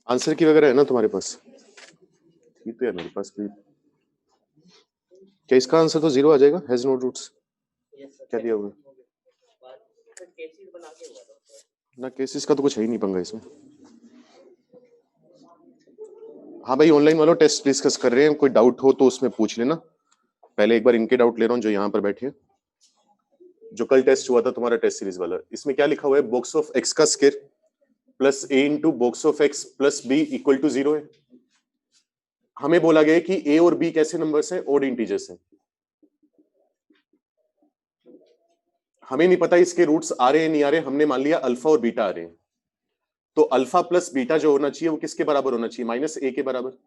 Answer की वगैरह है ना तुम्हारे पास? थी तो है मेरे पास भी। क्या इसका आंसर तो 0 आ जाएगा? हैज नो रूट्स क्या दिया हुआ ना? केसेस का तो कुछ है ही नहीं पंगा इसमें। हाँ भाई, ऑनलाइन वालों टेस्ट डिस्कस कर रहे हैं, कोई डाउट हो तो उसमें पूछ लेना। पहले एक बार इनके डाउट ले रहा हूँ जो यहाँ पर बैठे हैं। जो कल टेस्ट हुआ था तुम्हारा टेस्ट सीरीज वाला, इसमें क्या लिखा हुआ है? बॉक्स ऑफ एक्स का square plus a into box of x plus b equal to 0 है। हमें बोला गया कि ए और बी कैसे नंबर्स हैं? ओड इंटीजर्स हैं। हमें नहीं पता इसके रूट्स आ रहे हैं नहीं आ रहे, हमने मान लिया अल्फा और बीटा आ रहे हैं। तो अल्फा प्लस बीटा जो होना चाहिए वो किसके बराबर होना चाहिए? माइनस ए के बराबर।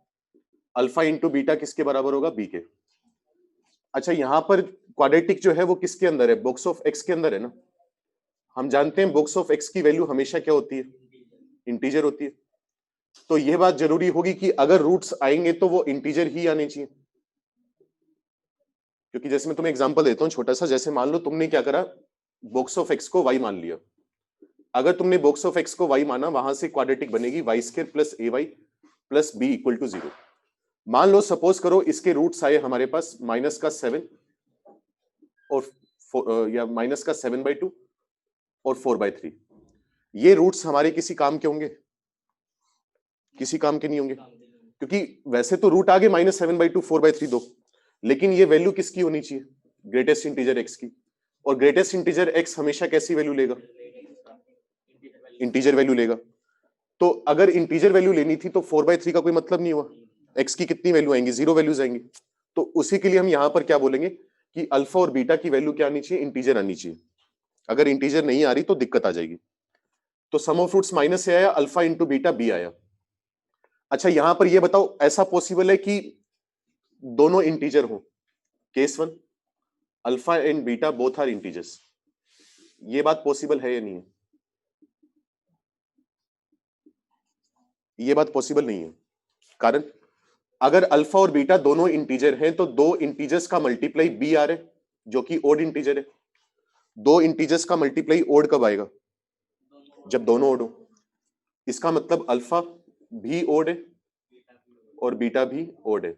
अल्फा इंटू बीटा किसके बराबर होगा? बी के। अच्छा, यहां पर क्वाड्रेटिक जो है वो किसके अंदर है? बॉक्स ऑफ एक्स के अंदर है ना। हम जानते हैं बॉक्स ऑफ एक्स की वैल्यू हमेशा क्या होती है? इंटीजर होती है। तो यह बात जरूरी होगी कि अगर रूट्स आएंगे तो वो इंटीजर ही आने चाहिए। क्योंकि जैसे मैं तुम्हें एग्जांपल देता हूं छोटा सा, जैसे मान लो तुमने क्या करा, बॉक्स ऑफ एक्स को वाई मान लिया। अगर तुमने बॉक्स ऑफ एक्स को वाई माना, वहां से क्वाड्रेटिक बनेगी y square plus a y plus b equal to 0। मान लो सपोज करो इसके रूट्स आए हमारे पास -7 और या -7/2 और 4/3। ये रूट्स हमारे किसी काम के होंगे? किसी काम के नहीं होंगे, क्योंकि वैसे तो रूट आगे -7/2 4/3 दो, लेकिन ये वैल्यू किसकी होनी चाहिए? ग्रेटेस्ट इंटीजर एक्स की। और ग्रेटेस्ट इंटीजर एक्स हमेशा कैसी वैल्यू लेगा? इंटीजर वैल्यू लेगा। तो अगर इंटीजर वैल्यू लेनी थी तो 4/3 का कोई मतलब नहीं हुआ। एक्स की कितनी वैल्यू आएंगी? 0 वैल्यूज आएंगी। तो उसी के लिए हम यहां पर क्या बोलेंगे कि अल्फा और बीटा की वैल्यू क्या आनी चाहिए? इंटीजर आनी चाहिए। अगर इंटीजर नहीं आ रही तो दिक्कत आ जाएगी। तो सम ऑफ रूट्स माइनस से आया, अल्फा इंटू बीटा बी आया। अच्छा, यहां पर ये बताओ, ऐसा पॉसिबल है कि दोनों इंटीजर हो? Case 1, alpha and beta both are integers. ये बात पॉसिबल है या नहीं है? ये बात पॉसिबल नहीं है। कारण, अगर अल्फा और बीटा दोनों इंटीजर हैं तो दो इंटीजर्स का मल्टीप्लाई बी आ रहा है जो कि ओड इंटीजर है। दो इंटीजर्स का मल्टीप्लाई ओड कब आएगा? जब दोनों ओड हो। इसका मतलब अल्फा भी ओड है और बीटा भी ओड है।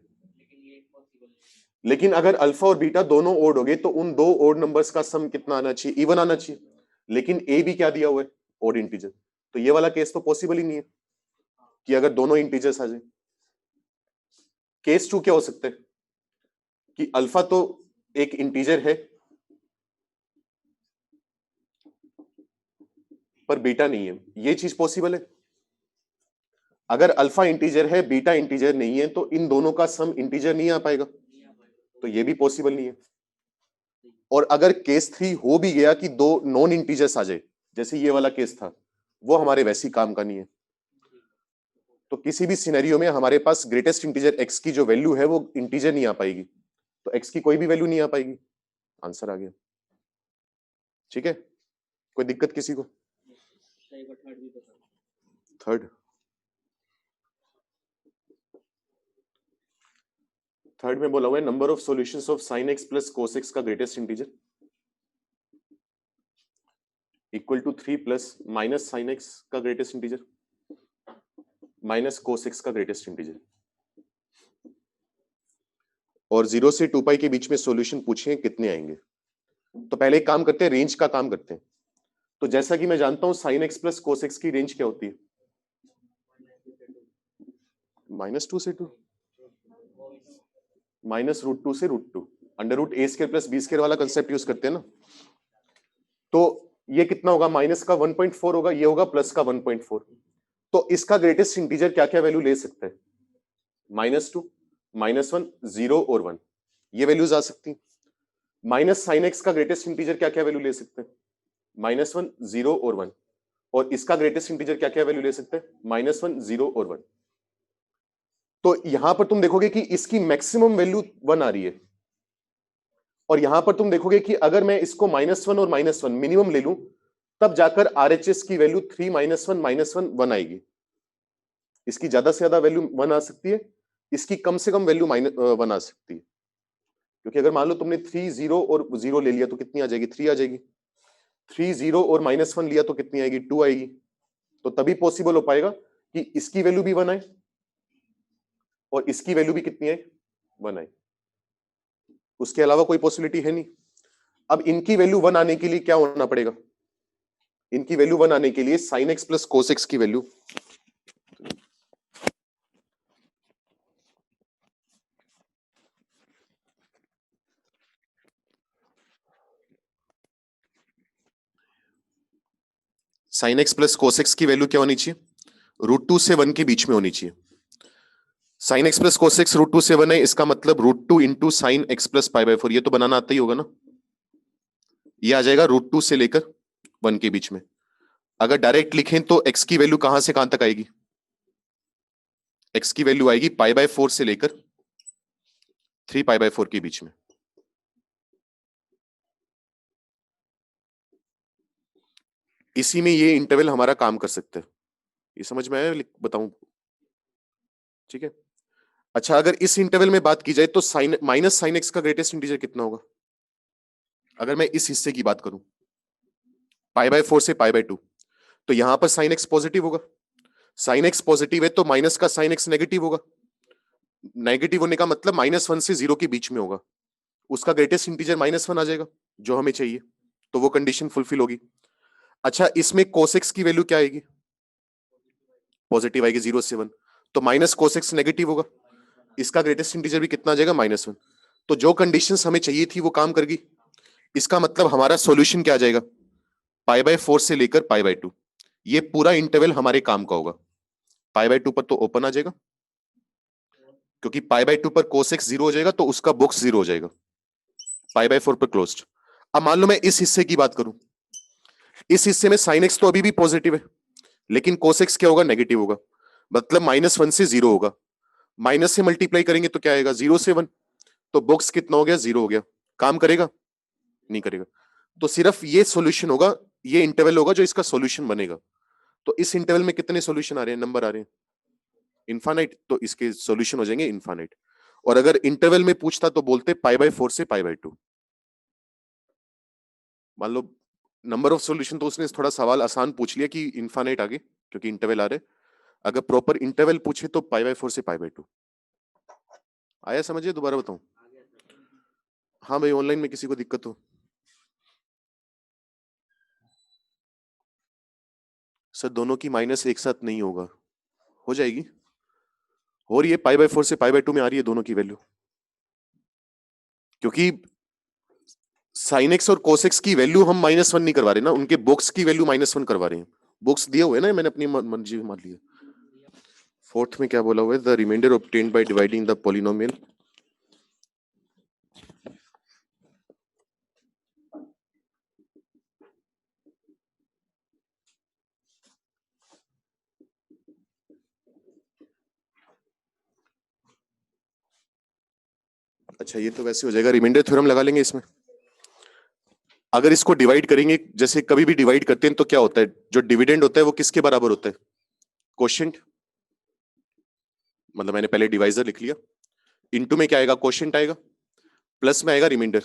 लेकिन अगर अल्फा और बीटा दोनों ओड हो गए तो उन दो ओड नंबर्स का सम कितना आना चाहिए? इवन आना चाहिए। लेकिन ए भी क्या दिया हुआ है? Odd integer. तो ये वाला केस तो पॉसिबल ही नहीं है कि अगर दोनों इंटीजर्स आ जाए। केस 2 क्या हो सकता है कि अल्फा तो एक इंटीजर है पर बीटा नहीं है। ये चीज पॉसिबल है। अगर अल्फा इंटीजर है, बीटा इंटीजर नहीं है, तो इन दोनों का सम इंटीजर नहीं आ पाएगा। तो ये भी पॉसिबल नहीं है। और अगर केस 3 हो भी गया कि दो नॉन इंटीजर्स आ जाए, जैसे ये वाला केस था, वो हमारे वैसी काम का नहीं है। तो किसी भी सिनेरियो में हमारे पास ग्रेटेस्ट इंटीजर एक्स की जो वैल्यू है वो इंटीजर नहीं आ पाएगी। तो एक्स की कोई भी वैल्यू नहीं आ पाएगी। आंसर आ गया। ठीक है, कोई दिक्कत किसी को? थर्ड थर्ड में बोला हुआ है number of solutions of sine x plus cos x का greatest integer equal to 3 plus minus sine x का greatest integer minus cos x का ग्रेटेस्ट इंटीजर। और 0 से 2 पाई के बीच में सॉल्यूशन पूछे कितने आएंगे। तो पहले एक काम करते हैं, रेंज का काम करते हैं। तो जैसा कि मैं जानता हूं sign x plus cos x की रेंज क्या होती है? -2 से 2, -√2 से √2, √a² + b² वाला कंसेप्ट यूज करते हैं ना। तो ये कितना होगा? माइनस का 1.4 होगा, ये होगा प्लस का 1.4। तो इसका ग्रेटेस्ट इंटीजर क्या क्या वैल्यू ले सकता है? -2, -1, 0 और 1, ये वैल्यूज आ सकती। माइनस साइन एक्स का ग्रेटेस्ट इंटीजर क्या क्या वैल्यू ले सकते हैं? -1, 0 और 1। और इसका ग्रेटेस्ट इंटीजर क्या क्या वैल्यू ले सकते हैं? -1, 0 और 1। तो यहां पर तुम देखोगे कि इसकी मैक्सिमम वैल्यू 1 आ रही है। और यहां पर तुम देखोगे कि अगर मैं इसको -1 और -1 मिनिमम ले लूं, तब जाकर आरएचएस की वैल्यू 3 -1 1 आएगी। इसकी ज्यादा से ज्यादा वैल्यू 1 आ सकती है, इसकी कम से कम वैल्यू -1 आ सकती है। क्योंकि अगर मान लो तुमने 3 0 और 0 ले लिया तो कितनी आ जाएगी? 3 आ जाएगी। 3 0 और -1 लिया तो कितनी आएगी? 2 आएगी। तो तभी पॉसिबल हो पाएगा कि इसकी वैल्यू भी 1 आए और इसकी वैल्यू भी कितनी आए, 1 आए। उसके अलावा कोई पॉसिबिलिटी है नहीं। अब इनकी वैल्यू 1 आने के लिए क्या होना पड़ेगा, इनकी वैल्यू 1 आने के लिए sine x plus cos x की value sine x plus cos x की वैल्यू क्या होनी चाहिए, √2 से 1 के बीच में होनी चाहिए। Sign x plus cos x √2 से 1 है, इसका मतलब √2 इंटू साइन एक्स प्लस π/4, ये तो बनाना आता ही होगा ना, ये आ जाएगा √2 से लेकर 1 के बीच में। अगर डायरेक्ट लिखें तो x की वैल्यू कहां से कहां तक आएगी, x की वैल्यू आएगी π/4 से लेकर 3π/4 के बीच में। इसी में ये इंटरवल हमारा काम कर सकता है, ये समझ में आया, बताऊं, ठीक है। अच्छा, अगर इस इंटरवल में बात की जाए तो साइन माइनस साइन एक्स का ग्रेटेस्ट इंटीजर कितना होगा, अगर मैं इस हिस्से की बात करूं π/4 से π/2, तो यहां पर साइन एक्स पॉजिटिव होगा, साइन एक्स पॉजिटिव है तो माइनस का साइन एक्स नेगेटिव होगा, नेगेटिव होने का मतलब -1 से 0 के बीच में होगा, उसका ग्रेटेस्ट इंटीजर -1 आ जाएगा जो हमें चाहिए, तो वो कंडीशन फुलफिल होगी। अच्छा, इसमें कोसेक्स की वैल्यू क्या आएगी, पॉजिटिव आएगी 0 से 1, तो माइनस कोसेक्स नेगेटिव होगा, इसका ग्रेटेस्ट इंटीजर भी कितना आ जाएगा, -1। तो जो कंडीशंस हमें चाहिए थी वो काम कर गई, इसका मतलब हमारा सॉल्यूशन क्या आ जाएगा, π/4 से लेकर π/2, ये पूरा इंटरवल हमारे काम का होगा। π/2 पर तो ओपन आ जाएगा, क्योंकि π/2 पर कोसेक्स 0 हो जाएगा तो उसका बॉक्स 0 हो जाएगा, π/4 पर क्लोज्ड। अब मान लो मैं इस हिस्से की बात करूं, इस हिस्से में साइन एक्स तो अभी भी पॉजिटिव है, लेकिन कोसेक्स क्या होगा, नेगेटिव होगा, मतलब -1 से 0 होगा, माइनस से मल्टीप्लाई करेंगे तो क्या आएगा, 0 से 1, तो बॉक्स कितना हो गया, 0 हो गया, काम करेगा, नहीं करेगा। तो सिर्फ ये सॉल्यूशन होगा, ये इंटरवल होगा जो इसका सॉल्यूशन बनेगा। तो इस इंटरवल में कितने सॉल्यूशन आ रहे हैं, नंबर आ रहे हैं इनफाइनाइट, तो इसके सॉल्यूशन हो जाएंगे इनफाइनाइट। और अगर इंटरवल में पूछता तो बोलते π/4 से π/2। मान लो नंबर ऑफ सॉल्यूशन, तो उसने थोड़ा सवाल आसान पूछ लिया कि इनफाइनाइट आगे, क्योंकि इंटरवल आ रहे, अगर प्रॉपर इंटरवल पूछे तो π/4 से π/2 आया, समझिए, दोबारा बताऊं, हाँ भाई, ऑनलाइन में किसी को दिक्कत हो, सर दोनों की माइनस एक साथ नहीं होगा, हो जाएगी, हो रही है, π/4 से π/2 में आ रही है दोनों की वैल्यू, क्योंकि साइन एक्स और कोसेक्स की वैल्यू हम -1 नहीं करवा रहे ना, उनके बॉक्स की वैल्यू -1 करवा रहे हैं, बॉक्स दिए हुए ना, मैंने अपनी मर्जी मान लिया। फोर्थ में क्या बोला हुआ है, the remainder obtained by dividing the polynomial, अच्छा ये तो वैसे हो जाएगा, रिमाइंडर थ्योरम लगा लेंगे इसमें। अगर इसको डिवाइड करेंगे, जैसे कभी भी डिवाइड करते हैं तो क्या होता है, जो डिविडेंड होता है वो किसके बराबर होता है, कोशेंट, मतलब मैंने पहले डिवाइजर लिख लिया, इनटू में क्या आएगा, कोशेंट आएगा, प्लस में आएगा रिमाइंडर।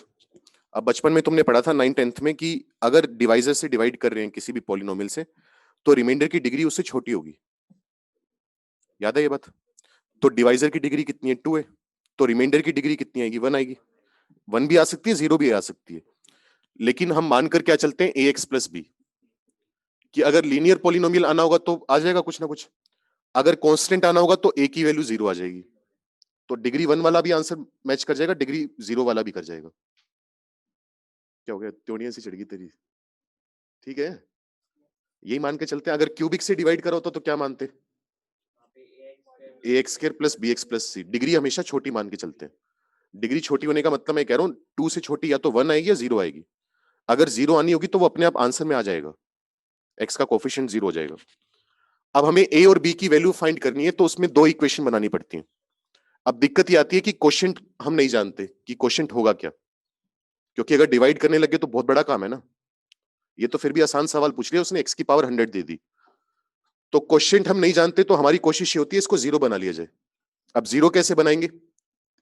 अब बचपन में तुमने पढ़ा था 9th-10th में कि अगर डिवाइजर से डिवाइड कर रहे हैं किसी भी पॉलिनोमियल से, तो रिमाइंडर की डिग्री उससे छोटी होगी, याद है ये बात। तो डिवाइजर की डिग्री कितनी है, 2 है, तो रिमाइंडर की डिग्री कितनी आएगी, 1 आएगी, 1 भी आ सकती है, 0 भी आ सकती है, लेकिन हम मानकर क्या चलते हैं, ax प्लस बी, कि अगर लीनियर पॉलिनोमियल आना होगा तो आ जाएगा कुछ ना कुछ, अगर कांस्टेंट आना होगा तो a की वैल्यू 0 आ जाएगी, तो डिग्री 1 वाला भी आंसर मैच कर जाएगा, डिग्री 0 वाला भी कर जाएगा। क्या हो गया, त्योड़ियां सी चढ़ गई तेरी, ठीक है, यही मान के चलते हैं। अगर क्यूबिक से डिवाइड करा होता तो क्या मानते, ax square plus bx plus c, degree हमेशा छोटी मान के चलते हैं, डिग्री छोटी होने का मतलब मैं कह रहा हूँ 2 से छोटी या तो 1 आएगी या 0 आएगी, अगर 0 आनी होगी तो वो अपने आप आंसर में आ जाएगा, x का कोफिशिएंट 0 हो जाएगा। अब हमें a और b की वैल्यू फाइंड करनी है, तो उसमें 2 इक्वेशन बनानी पड़ती हैं। अब दिक्कत ये आती है कि क्वोशिएंट हम नहीं जानते कि क्वोशिएंट होगा क्या, क्योंकि अगर डिवाइड करने लगे तो बहुत बड़ा काम है ना, ये तो फिर भी आसान सवाल पूछ लिया उसने, x की पावर 100 दे दी, तो क्वोशिएंट हम नहीं जानते, तो हमारी कोशिश ये होती है इसको 0 बना लिया जाए। अब 0 कैसे बनाएंगे,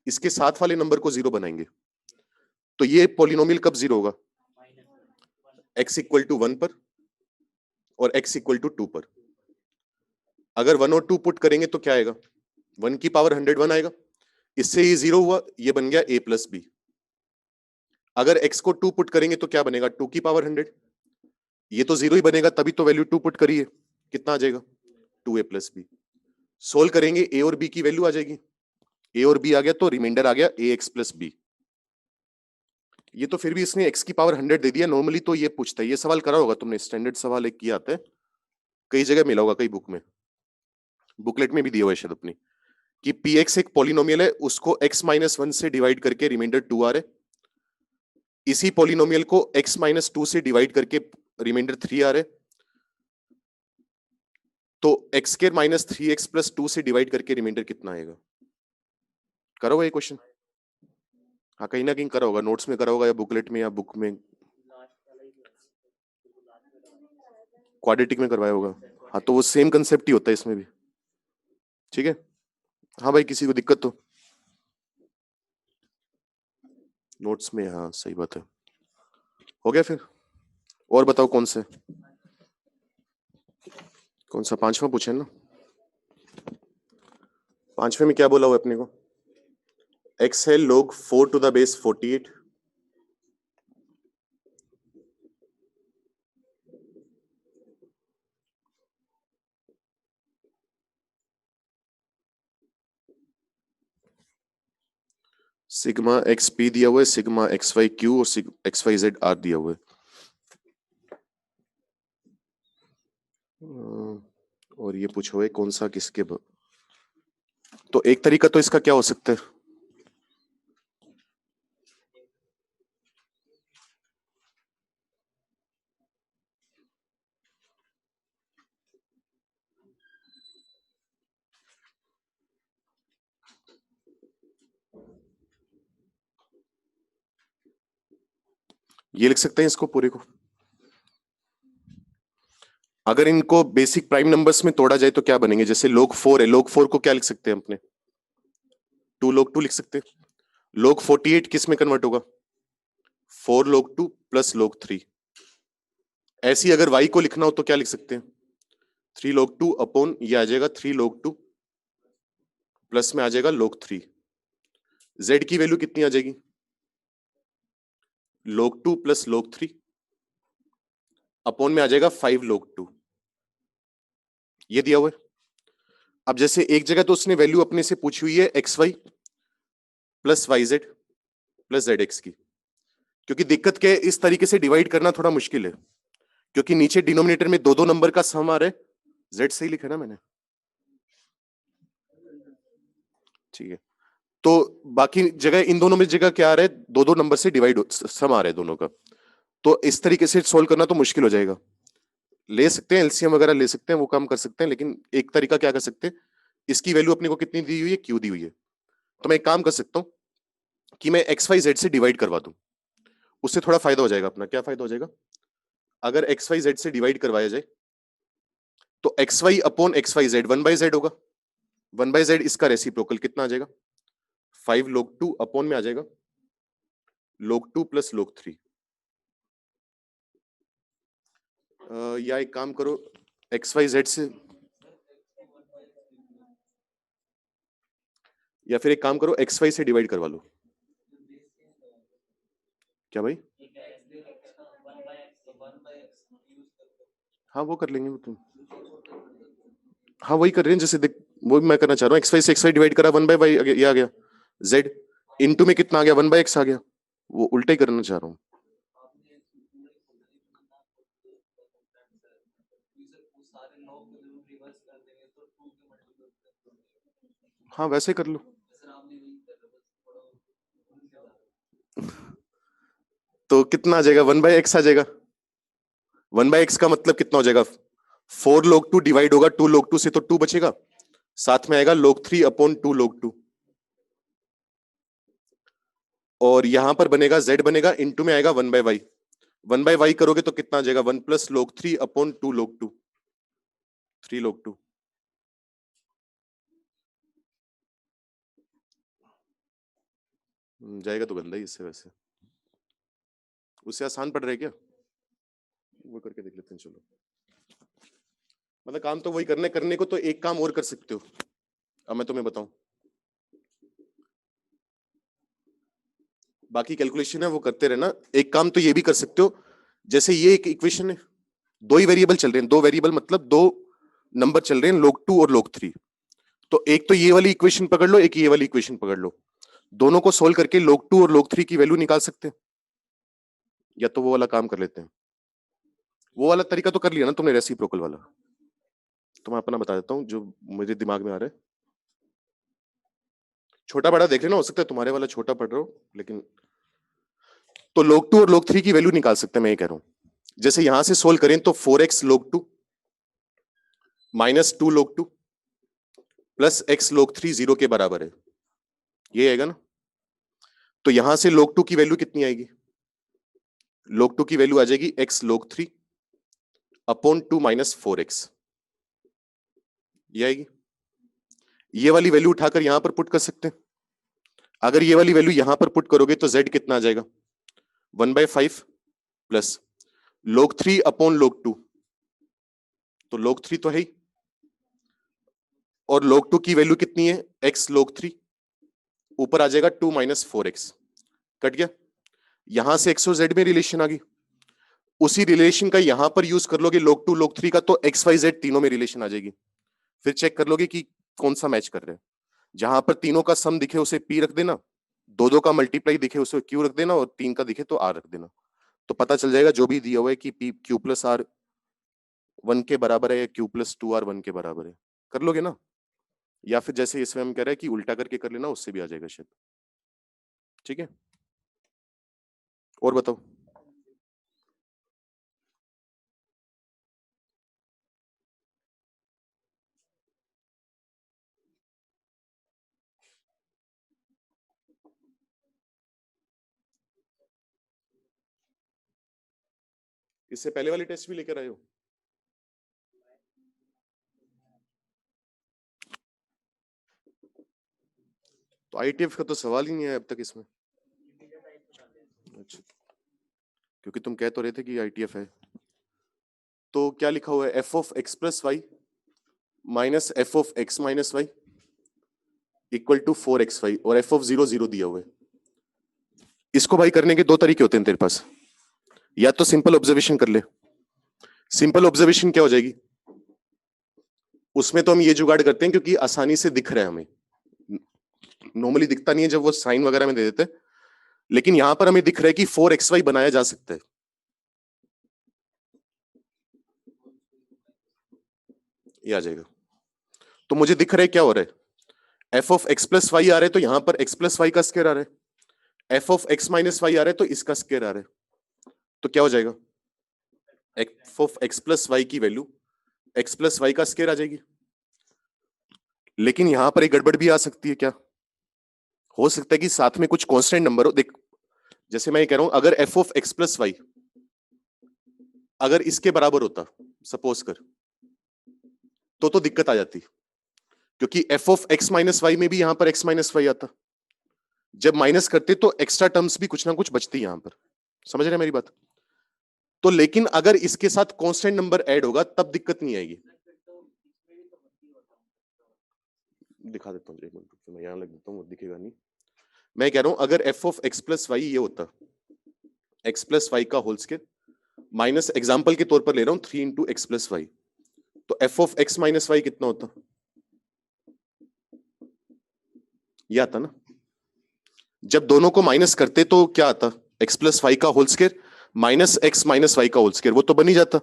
इसके साथ वाले नंबर को 0 बनाएंगे, तो ये पॉलिनोमियल कब 0 होगा, x इक्वल टू 1 पर और x इक्वल टू 2 पर, अगर 1 और 2 पुट करेंगे तो क्या आएगा, 1 की पावर 101 आएगा, इससे ये 0 हुआ, ये बन गया a प्लस बी। अगर x को 2 पुट करेंगे तो क्या बनेगा, 2 की पावर 100, ये तो 0 ही बनेगा, तभी तो वैल्यू 2 पुट करिए, कितना आ जाएगा 2a प्लस बी। सोल्व करेंगे a और b की वैल्यू आ जाएगी, a और b आ गया तो रिमाइंडर आ गया ax प्लस बी। ये तो फिर भी इसने x की पावर 100 दे दिया, नॉर्मली तो ये पूछता है, ये सवाल करा होगा तुमने, स्टैंडर्ड सवाल एक किया आता है, कई जगह मिला होगा, कई बुक में, बुकलेट में भी दिया हुआ है शायद अपनी, कि px एक पॉलिनोमियल है, उसको x माइनस 1 से डिवाइड करके रिमाइंडर 2 आ रहा है, इसी पॉलिनोमियल को x माइनस 2 से डिवाइड करके रिमाइंडर 3 आ रहा है, तो x square minus 3x plus 2 से डिवाइड करके रिमाइंडर कितना आएगा, करो ये क्वेश्चन। हाँ कहीं ना कहीं करा होगा, नोट्स में करा होगा या बुकलेट में या बुक में, क्वाड्रेटिक में करवाया होगा। हाँ तो वो सेम कंसेप्ट ही होता है इसमें भी, ठीक है। हाँ भाई किसी को दिक्कत तो, नोट्स में, हाँ सही बात है। हो गया फिर, और बताओ कौन सा पांचवा पूछे ना, पांचवे में क्या बोला हुआ अपने को, x है log 4 to the base 48, sigma x P दिया हुआ है, सिग्मा एक्स वाई क्यू और एक्स वाई जेड आर दिया हुआ है। और ये पूछो है कौन सा किसके तो एक तरीका तो इसका क्या हो सकता है, ये लिख सकते हैं इसको पूरे को, अगर इनको बेसिक प्राइम नंबर्स में तोड़ा जाए तो क्या बनेंगे, जैसे log 4 है, log 4 को क्या लिख सकते हैं अपने, 2 log 2 लिख सकते हैं, log 48 किस में कन्वर्ट होगा, 4 log 2 प्लस log 3। ऐसी अगर y को लिखना हो तो क्या लिख सकते हैं, 3 log 2 अपॉन ये आ जाएगा 3 log 2 प्लस में आ जाएगा log 3। z की वैल्यू कितनी आ जाएगी, log 2 प्लस log 3 अपॉन में आ जाएगा 5 log 2, ये दिया हुआ है। अब जैसे एक जगह तो उसने वैल्यू अपने से पूछी हुई है x y plus y z plus z x की, क्योंकि दिक्कत क्या है, इस तरीके से डिवाइड करना थोड़ा मुश्किल है, क्योंकि नीचे डिनोमिनेटर में दो दो नंबर का सम आ रहा है, जेड सही लिखा ना मैंने, ठीक है। तो बाकी जगह इन दोनों में जगह क्या आ रहा है, दो दो नंबर से डिवाइड सम आ रहा है दोनों का, तो इस तरीके से सोल्व करना तो मुश्किल हो जाएगा। ले सकते हैं एलसीएम वगैरह ले सकते हैं, वो काम कर सकते हैं, लेकिन एक तरीका क्या कर सकते हैं, इसकी वैल्यू अपने को कितनी दी हुई है, क्यू दी हुई है, तो मैं एक काम कर सकता हूं कि मैं एक्स वाई जेड से डिवाइड करवा दूं, उससे थोड़ा फायदा हो जाएगा अपना। क्या फायदा हो जाएगा, अगर एक्स वाई जेड से डिवाइड करवाया जाए तो x y upon x y z 1/z होगा, 1/z इसका रेसिप्रोकल कितना आ जाएगा, 5 log 2 अपॉन में आ जाएगा log 2 प्लस log 3। या एक काम करो, एक्स वाई जेड से, या फिर एक काम करो एक्स वाई से डिवाइड करवा लो। क्या भाई, हाँ वो कर लेंगे वो तुम, हाँ वही कर रहे हैं, जैसे देख वो भी मैं करना चाह रहा हूँ, एक्स वाई से एक्स वाई डिवाइड करा 1/y ये आ गया, जेड इनटू में कितना आ गया 1/x आ गया, वो उल्टा ही करना चाह रहा हूँ। हाँ वैसे कर लो, तो कितना आ जाएगा 1/x आ जाएगा, 1/x का मतलब कितना हो जाएगा, 4 log 2 डिवाइड होगा 2 log 2 से, तो 2 बचेगा, साथ में आएगा log 3 अपॉन 2 log 2, और यहां पर बनेगा z बनेगा, इनटू में आएगा 1/y, 1/y करोगे तो कितना आ जाएगा 1 plus log 3 upon 2 log 2, 3 log 2। जाएगा तो गंदा ही इससे, वैसे उससे आसान पड़ रहा है क्या, वो करके देख लेते हैं चलो। मतलब काम तो वही करने को तो एक काम और कर सकते हो। अब मैं तुम्हें बताऊं, बाकी कैलकुलेशन है वो करते रहना। एक काम तो ये भी कर सकते हो, जैसे ये एक इक्वेशन है, दो ही वेरिएबल चल रहे हैं, दो वेरिएबल मतलब दो नंबर चल रहे हैं, log2 और log3। तो एक तो ये वाली इक्वेशन पकड़ लो, एक ये वाली इक्वेशन पकड़ लो, दोनों को सोल्व करके log2 और log3 की वैल्यू निकाल सकते हैं। या तो वो वाला काम कर लेते हैं, वो वाला तरीका तो कर लिया ना तुमने, रेसिप्रोकल वाला। तो मैं अपना बता देता हूं जो मुझे दिमाग में आ रहा है। छोटा बड़ा देख लेना, हो सकता है तुम्हारे वाला छोटा पढ़ रहा हो, लेकिन तो log2 और log3 की वैल्यू निकाल सकते हैं, मैं ये कह रहा हूं। जैसे यहां से सोल्व करें तो 4x log2 minus 2 log2 plus x log3 0 के बराबर है, ये आएगा ना। तो यहां से log2 की वैल्यू कितनी आएगी? log2 की वैल्यू आ जाएगी x log3 upon 2 minus 4x, ये आएगी। ये वाली वैल्यू उठाकर यहां पर पुट कर सकते हैं। अगर ये वाली वैल्यू यहां पर पुट करोगे तो z कितना आ जाएगा? 1/5 प्लस log3 अपॉन log2, तो log3 तो है ही, और log2 की वैल्यू कितनी है? x log3, ऊपर आ जाएगा 2 माइनस 4x, कट गया। यहां से x और z में रिलेशन आ गई, उसी रिलेशन का यहां पर यूज कर लोगे log2 log3 का, तो x y z तीनों में रिलेशन आ जाएगी। फिर चेक कर लोगे कि कौन सा मैच कर रहे हैं। जहां पर तीनों का सम दिखे उसे p रख देना, दो दो का मल्टीप्लाई दिखे उसे q रख देना, और तीन का दिखे तो r रख देना। तो पता चल जाएगा जो भी दिया हुआ है कि p q प्लस r 1 के बराबर है या q प्लस 2r 1 के बराबर है। कर लोगे ना? या फिर जैसे इसमें हम कह रहे हैं कि उल्टा करके कर लेना, उससे भी आ जाएगा शायद। ठीक है, और बताओ। इससे पहले वाली टेस्ट भी लेकर आए हो? तो आईटीएफ का तो सवाल ही नहीं है अब तक इसमें। अच्छा, क्योंकि तुम कह तो रहे थे कि आईटीएफ है। तो क्या लिखा हुआ है? F of x plus y minus f of x minus y equal to 4xy, और एफ ऑफ 0 0 दिया हुआ है। इसको भाई करने के दो तरीके होते हैं तेरे पास, या तो सिंपल ऑब्जर्वेशन कर ले। सिंपल ऑब्जर्वेशन क्या हो जाएगी? उसमें तो हम ये जुगाड़ करते हैं क्योंकि आसानी से दिख रहा है हमें, नॉर्मली दिखता नहीं है जब वो साइन वगैरह में दे देते हैं, लेकिन यहां पर हमें दिख रहा है कि 4xy बनाया जा सकता है। ये आ जाएगा। तो मुझे दिख रहा है क्या हो रहा है, f of x plus y आ रहा है, तो यहां पर एक्स प्लस वाई का स्क्वायर आ रहा है। F of x minus y आ रहा है, तो इसका स्क्वायर आ रहा है। तो क्या हो जाएगा? F of x plus y की वैल्यू एक्स प्लस वाई का स्क्वायर आ जाएगी। लेकिन यहां पर एक गड़बड़ भी आ सकती है। क्या हो सकता है कि साथ में कुछ कांस्टेंट नंबर हो? देख, जैसे मैं ये कह रहा हूं, अगर f of x plus y अगर इसके बराबर होता, सपोज कर, तो दिक्कत आ जाती, क्योंकि f of x minus y में भी यहां पर एक्स माइनस वाई आता। जब माइनस करते तो एक्स्ट्रा टर्म्स भी कुछ ना कुछ बचती यहां पर। समझ रहे हैं मेरी बात? तो लेकिन अगर इसके साथ कांस्टेंट नंबर ऐड होगा तब दिक्कत नहीं आएगी। दिखा देता हूँ, एक मिनट मैं यहां लग देता हूँ, वो दिखेगा नहीं। मैं कह रहा हूं अगर f of x plus y ये होता एक्स प्लस वाई का होल स्क्वायर माइनस, एग्जाम्पल के तौर पर ले रहा हूं 3 इंटू एक्स प्लस वाई, तो f of x minus y कितना होता? ये आता ना। जब दोनों को माइनस करते तो क्या आता? एक्स प्लस वाई का whole square minus x minus y का होल स्क्वायर, वो तो बन ही जाता।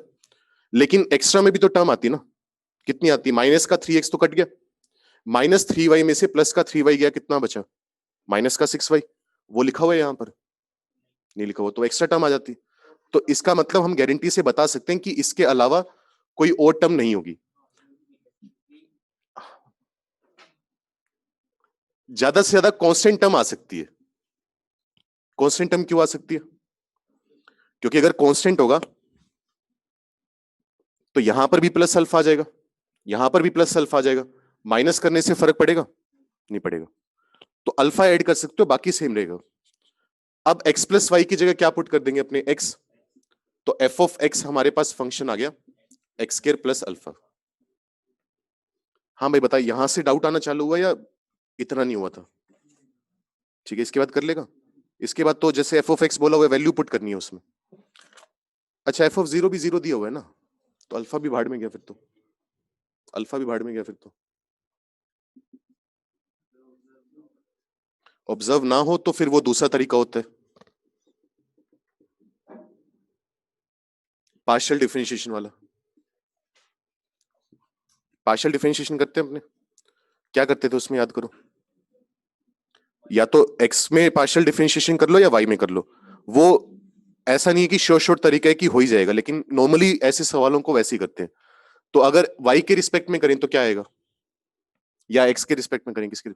लेकिन एक्स्ट्रा में भी तो टर्म आती ना। कितनी आती? माइनस का 3x तो कट गया, माइनस 3y में से प्लस का 3y गया, कितना बचा? माइनस का 6y। वो लिखा हुआ है यहां पर? नहीं लिखा हुआ, तो एक्स्ट्रा टर्म आ जाती। तो इसका मतलब हम गारंटी से बता सकते हैं कि इसके अलावा कोई और टर्म नहीं होगी। ज्यादा से ज्यादा कांस्टेंट टर्म आ सकती है। कांस्टेंट टर्म क्यों आ सकती है? क्योंकि अगर कांस्टेंट होगा तो यहां पर भी प्लस अल्फा आ जाएगा, यहां पर भी प्लस अल्फा आ जाएगा, माइनस करने से फर्क पड़ेगा? नहीं पड़ेगा। तो अल्फा ऐड कर सकते हो, बाकी सेम रहेगा। अब x प्लस वाई की जगह क्या पुट कर देंगे अपने? x। तो एफ ऑफ एक्स हमारे पास फंक्शन आ गया एक्स स्क्वायर प्लस अल्फा। हाँ भाई बता, यहां से डाउट आना चालू हुआ या इतना नहीं हुआ था? ठीक है, इसके बाद कर लेगा। इसके बाद तो जैसे एफ ऑफ एक्स बोला हुआ वैल्यू पुट करनी है उसमें। अच्छा, एफ ऑफ जीरो भी जीरो दिया हुआ है ना, तो अल्फा भी भाड़ में गया फिर तो, अल्फा भी भाड़ में गया फिर तो। ऑब्जर्व ना हो तो फिर वो दूसरा तरीका होता है, पार्शियल डिफरेंशिएशन वाला। पार्शियल डिफरेंशिएशन करते हैं अपने, क्या करते थे उसमें याद करो। या तो एक्स में पार्शियल डिफरेंशिएशन कर लो या वाई में कर लो, वो ऐसा नहीं है कि श्योर श्योर तरीका है कि हो ही जाएगा, लेकिन नॉर्मली ऐसे सवालों को वैसे ही करते हैं। तो अगर वाई के रिस्पेक्ट में करें तो क्या आएगा, या एक्स के रिस्पेक्ट में करें, किसके?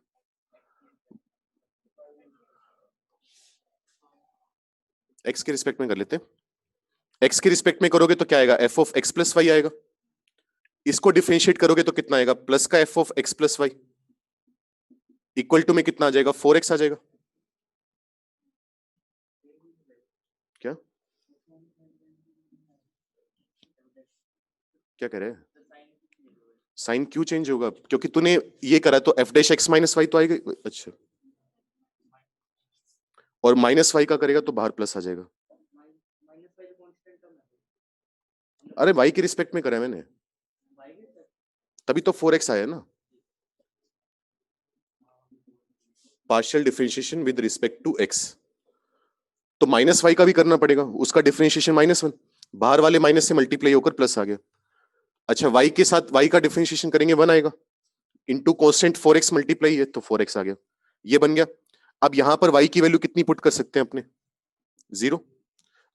एक्स के रिस्पेक्ट में कर लेते हैं। एक्स के रिस्पेक्ट में करोगे तो क्या आएगा, f of x plus y आएगा। इसको डिफरेंशिएट करोगे तो कितना आएगा, प्लस का f of x plus y equal to में कितना आ जाएगा, 4x आ जाएगा। क्या क्या कह रहे हैं? साइन क्यों चेंज होगा, क्योंकि तूने ये करा तो f dash x minus y तो आएगा। अच्छा, और माइनस वाई का करेगा तो बाहर प्लस आ जाएगा। अरे वाई के रिस्पेक्ट में करा है मैंने, तभी तो 4x आया ना। Partial differentiation with respect to x, तो माइनस वाई का भी करना पड़ेगा, उसका डिफरेंशिएशन -1, बाहर वाले माइनस से मल्टीप्लाई होकर प्लस आ गया। अच्छा, वाई के साथ वाई का डिफरेंशिएशन करेंगे 1 आएगा, इंटू कॉन्स्टेंट 4x मल्टीप्लाई है तो 4x आ गया, ये बन गया। अब यहां पर y की वैल्यू कितनी पुट कर सकते हैं अपने, 0।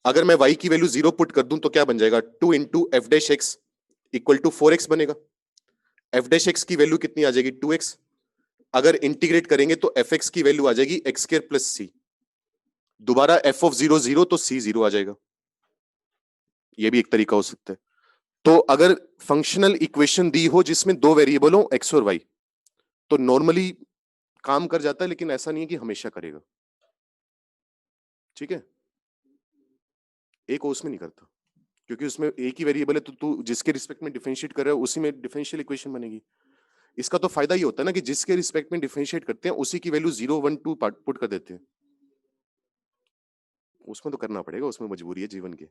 अगर मैं y की वैल्यू 0 पुट कर दूं तो क्या बन जाएगा, 2 into f dash x equal to 4x बनेगा। एफ डैश एक्स की वैल्यू कितनी आ जाएगी, 2x। अगर इंटीग्रेट करेंगे तो एफ एक्स की वैल्यू आ जाएगी एक्स स्क्वायर प्लस सी, दोबारा एफ ऑफ 0 0 तो सी 0 आ जाएगा। ये भी एक तरीका हो सकता है। तो अगर फंक्शनल इक्वेशन दी हो जिसमें दो वेरिएबल हो एक्स और वाई, तो नॉर्मली काम कर जाता है, लेकिन ऐसा नहीं है कि हमेशा करेगा। ठीक है, एक और उसमें नहीं करता, क्योंकि उसमें एक ही वेरिएबल है, तो तू जिसके रिस्पेक्ट में डिफरेंशिएट कर रहा है उसी में डिफरेंशियल इक्वेशन बनेगी। इसका तो फायदा ये होता है ना कि जिसके रिस्पेक्ट में डिफरेंशिएट करते हैं उसी की वैल्यू 0 1 2 पुट कर देते हैं। उसमें तो करना पड़ेगा, उसमें मजबूरी है जीवन की,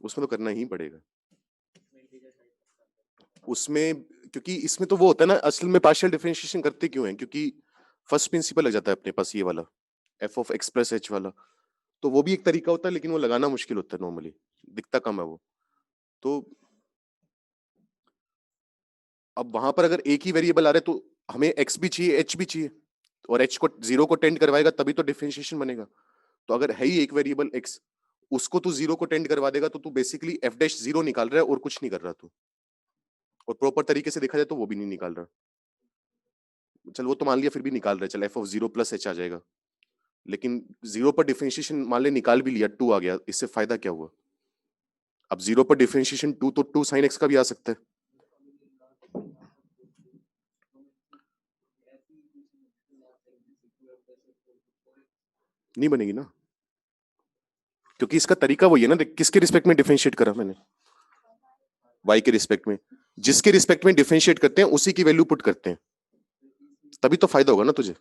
उसमें तो करना ही पड़ेगा उसमें, क्योंकि इसमें तो वो होता है ना, असल में पार्शियल डिफरेंशिएशन करते क्यों है, क्योंकि फर्स्ट प्रिंसिपल लग जाता है अपने पास, ये वाला F of x plus H वाला। तो वो भी एक तरीका होता है, लेकिन वो लगाना मुश्किल होता है, नॉर्मली दिखता कम है वो। तो अब वहां पर अगर एक ही वेरिएबल आ रहा है तो हमें एक्स भी चाहिए एच भी चाहिए, और एच को 0 को टेंड करवाएगा तभी तो डिफरेंशिएशन बनेगा। तो अगर है ही एक वेरिएबल एक्स, उसको तू 0 को टेंड करवा देगा तो तू बेसिकली एफ डैश 0 निकाल रहा है और कुछ नहीं कर रहा तू, और प्रॉपर तरीके से देखा जाए तो वो भी नहीं निकाल रहा। चल वो तो मान लिया, फिर भी निकाल रहा है, चल एफ ऑफ 0 प्लस एच आ जाएगा, लेकिन 0 पर डिफरेंशिएशन मान ले निकाल भी लिया, 2 आ गया, इससे फायदा क्या हुआ? अब 0 पर डिफरेंशिएशन 2 तो 2 साइन एक्स का भी आ सकता है। नहीं बनेगी ना, क्योंकि इसका तरीका वही है ना, देख किसके रिस्पेक्ट में डिफरेंशिएट करा मैंने, वाई के रिस्पेक्ट में। जिसके रिस्पेक्ट में डिफरेंशिएट करते हैं उसी की वैल्यू पुट करते हैं, तभी तो फायदा होगा ना तुझे।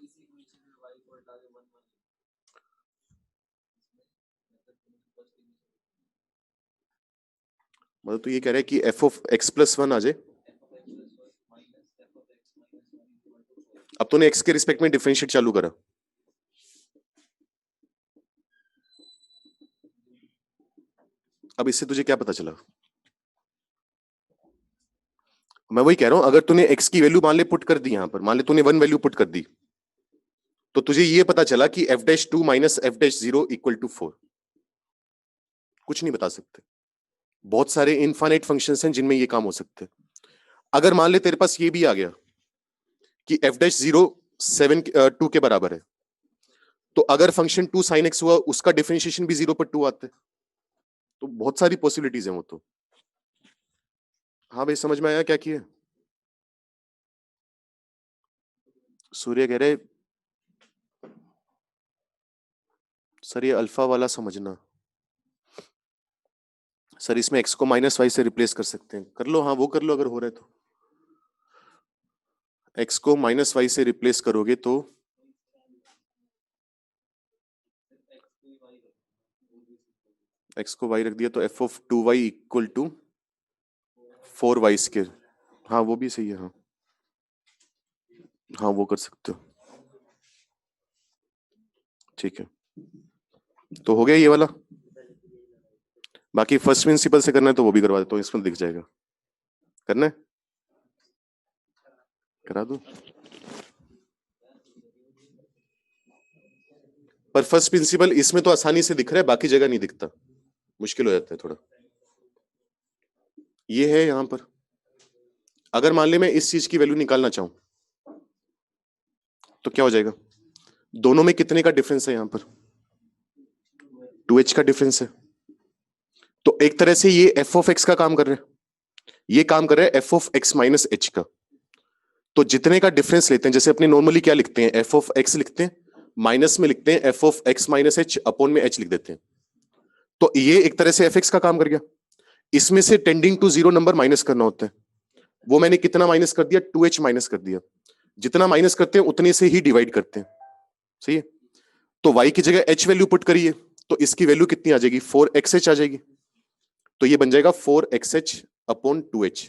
मतलब तो ये कह रहा है कि एफ ऑफ एक्स प्लस 1 आ जाए। अब तूने एक्स के रिस्पेक्ट में डिफरेंशिएट चालू करा, अब इससे तुझे क्या पता चला? मैं वही कह रहा हूं, अगर तूने एक्स की वैल्यू मान ले पुट कर दी, यहां पर मान ले तूने 1 वैल्यू पुट कर दी, तो तुझे ये पता चला कि f dash 2 minus f dash 0 equal to 4। कुछ नहीं बता सकते, बहुत सारे इनफाइनाइट फंक्शंस हैं जिनमें ये काम हो सकते हैं। अगर मान ले तेरे पास ये भी आ गया कि एफ डैश 0 7 2 के बराबर है, तो अगर फंक्शन 2 साइन एक्स हुआ उसका डिफरेंशिएशन भी 0 पर 2 आता है। तो बहुत सारी पॉसिबिलिटीज हैं वो तो। हाँ भाई, समझ में आया क्या किया? सूर्य कह रहे सर ये अल्फा वाला समझना, सर इसमें एक्स को माइनस वाई से रिप्लेस कर सकते हैं, कर लो, हाँ वो कर लो अगर हो रहा है तो। x को माइनस वाई से रिप्लेस करोगे तो x को y रख दिया तो f of 2y equal to 4y square. हाँ वो भी सही है। हाँ हाँ वो कर सकते हो। ठीक है, तो हो गया ये वाला। बाकी फर्स्ट प्रिंसिपल से करना है तो वो भी करवा देता हूँ, इसमें दिख जाएगा। करना है, करा दो। पर फर्स्ट प्रिंसिपल इसमें तो आसानी से दिख रहा है, बाकी जगह नहीं दिखता, मुश्किल हो जाता है थोड़ा। ये है यहां पर, अगर मान ले मैं इस चीज की वैल्यू निकालना चाहूं तो क्या हो जाएगा? दोनों में कितने का डिफरेंस है? यहां पर 2h का डिफरेंस है। तो एक तरह से ये f ऑफ x का काम कर रहे हैं, ये काम कर रहा है f of x minus h का। तो जितने का डिफरेंस लेते हैं, जैसे अपने नॉर्मली क्या लिखते हैं, f ऑफ x लिखते हैं, माइनस में लिखते हैं f of x minus h, upon में h लिख देते हैं। तो ये एक तरह से fx का काम कर गया। इसमें से tending to zero number minus करना होता है, वो मैंने कितना माइनस कर दिया? 2h माइनस कर दिया। जितना माइनस करते हैं उतने से ही डिवाइड करते हैं, सही है। तो y की जगह h वैल्यू पुट करिए तो इसकी वैल्यू कितनी आ जाएगी? 4xh आ जाएगी। तो ये बन जाएगा 4xh अपॉन 2h।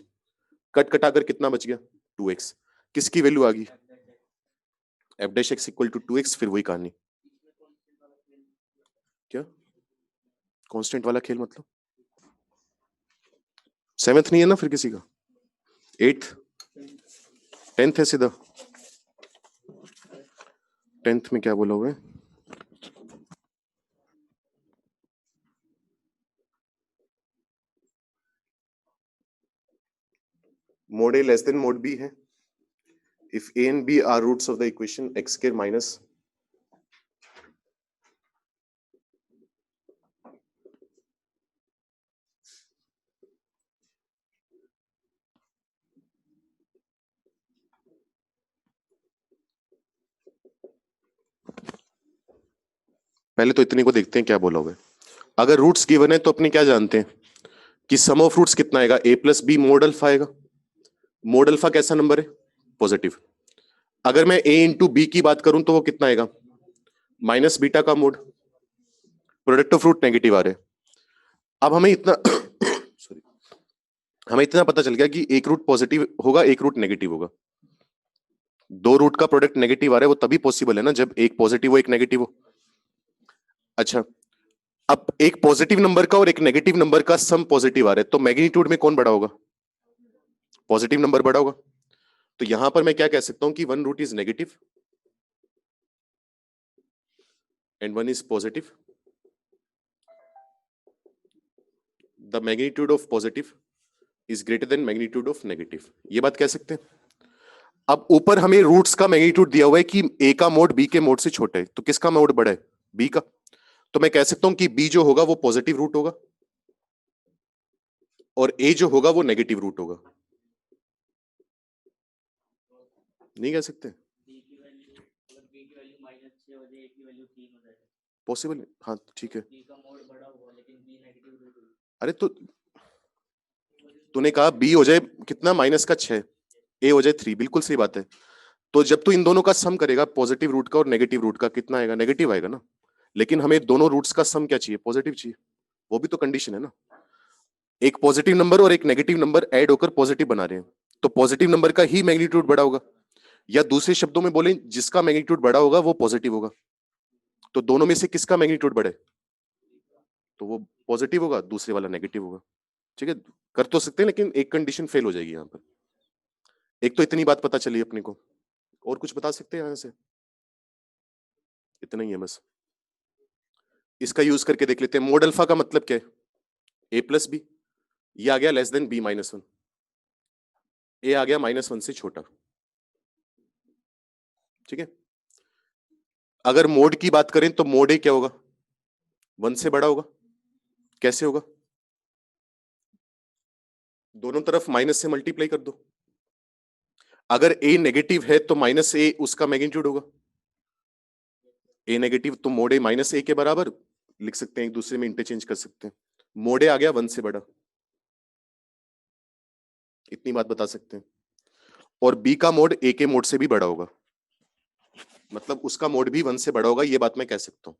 कट कटाकर कितना बच गया? 2x। किसकी वैल्यू आ गई? F dash x equal to 2x। फिर वही कहानी। क्या कांस्टेंट वाला खेल मतलब? 7th नहीं है ना फिर किसी का? 8th 10th है सीधा। 10th में क्या बोला हुआ है? मोड ए लेस देन मोड बी है if a and b are roots of the equation x square minus पहले तो इतने को देखते हैं क्या बोला हुआ है। अगर रूट्स गिवन है तो अपने क्या जानते हैं कि सम ऑफ रूट्स कितना आएगा? a plus b mod alpha आएगा। मोड अल्फा कैसा नंबर है? पॉजिटिव। अगर मैं a इंटू बी की बात करूं तो वो कितना आएगा? माइनस बीटा का mod. Product of root negative आ रहे हैं। अब हमें इतना सॉरी, हमें इतना पता चल गया कि एक रूट पॉजिटिव होगा, एक रूट नेगेटिव होगा। दो रूट का प्रोडक्ट नेगेटिव आ रहा है वो तभी पॉसिबल है ना जब एक पॉजिटिव हो एक नेगेटिव हो। अच्छा, अब एक पॉजिटिव नंबर का और एक नेगेटिव नंबर का सम पॉजिटिव आ रहा है तो मैग्नीट्यूड में कौन बड़ा होगा? पॉजिटिव नंबर बड़ा होगा। तो यहां पर मैं क्या कह सकता हूं कि one root is negative and one is positive. The magnitude of positive is greater than magnitude of negative, ये बात कह सकते हैं। अब ऊपर हमें रूट्स का मैग्नीट्यूड दिया हुआ है कि ए का मोड बी के मोड से छोटा है, तो किसका मोड बड़ा है? बी का। तो मैं कह सकता हूं कि बी जो होगा वो पॉजिटिव रूट होगा और ए जो होगा वो नेगेटिव रूट होगा। नहीं कह सकते? पॉसिबल है, हाँ ठीक है। अरे तो तूने कहा बी हो जाए कितना? माइनस का 6, ए हो जाए 3, बिल्कुल सही बात है। तो जब तू इन दोनों का सम करेगा, पॉजिटिव रूट का और नेगेटिव रूट का, कितना आएगा? नेगेटिव आएगा ना। लेकिन हमें दोनों रूट्स का सम क्या चाहिए? पॉजिटिव चाहिए। वो भी तो कंडीशन है ना। एक पॉजिटिव नंबर और एक नेगेटिव नंबर ऐड होकर पॉजिटिव बना रहे हैं, तो पॉजिटिव नंबर का ही मैग्नीट्यूड बड़ा होगा, या दूसरे शब्दों में बोले जिसका मैग्नीट्यूड बड़ा होगा वो पॉजिटिव होगा। तो दोनों में से किसका मैग्नीट्यूड बड़ा है? तो वो पॉजिटिव होगा, दूसरे वाला नेगेटिव होगा। ठीक है, कर तो सकते हैं लेकिन एक कंडीशन फेल हो जाएगी यहां पर। एक तो इतनी बात पता चली अपने को, और कुछ बता सकते हैं यहां से? इतना ही है बस। इसका यूज करके देख लेते हैं। मोड अल्फा का मतलब क्या है? ए प्लस बी, ये आ गया less than b minus one, a आ गया -1 से छोटा। ठीक है, अगर मोड की बात करें तो मोड ए क्या होगा? 1 से बड़ा होगा। कैसे होगा? दोनों तरफ माइनस से मल्टीप्लाई कर दो। अगर ए नेगेटिव है तो माइनस ए उसका मैग्नीट्यूड होगा। ए नेगेटिव तो मोड ए माइनस ए के बराबर लिख सकते हैं, एक दूसरे में इंटरचेंज कर सकते हैं। मोड ए आ गया 1 से बड़ा, इतनी बात बता सकते हैं। और बी का मोड ए के मोड से भी बड़ा होगा, मतलब उसका मोड भी 1 से बड़ा होगा, ये बात मैं कह सकता हूं।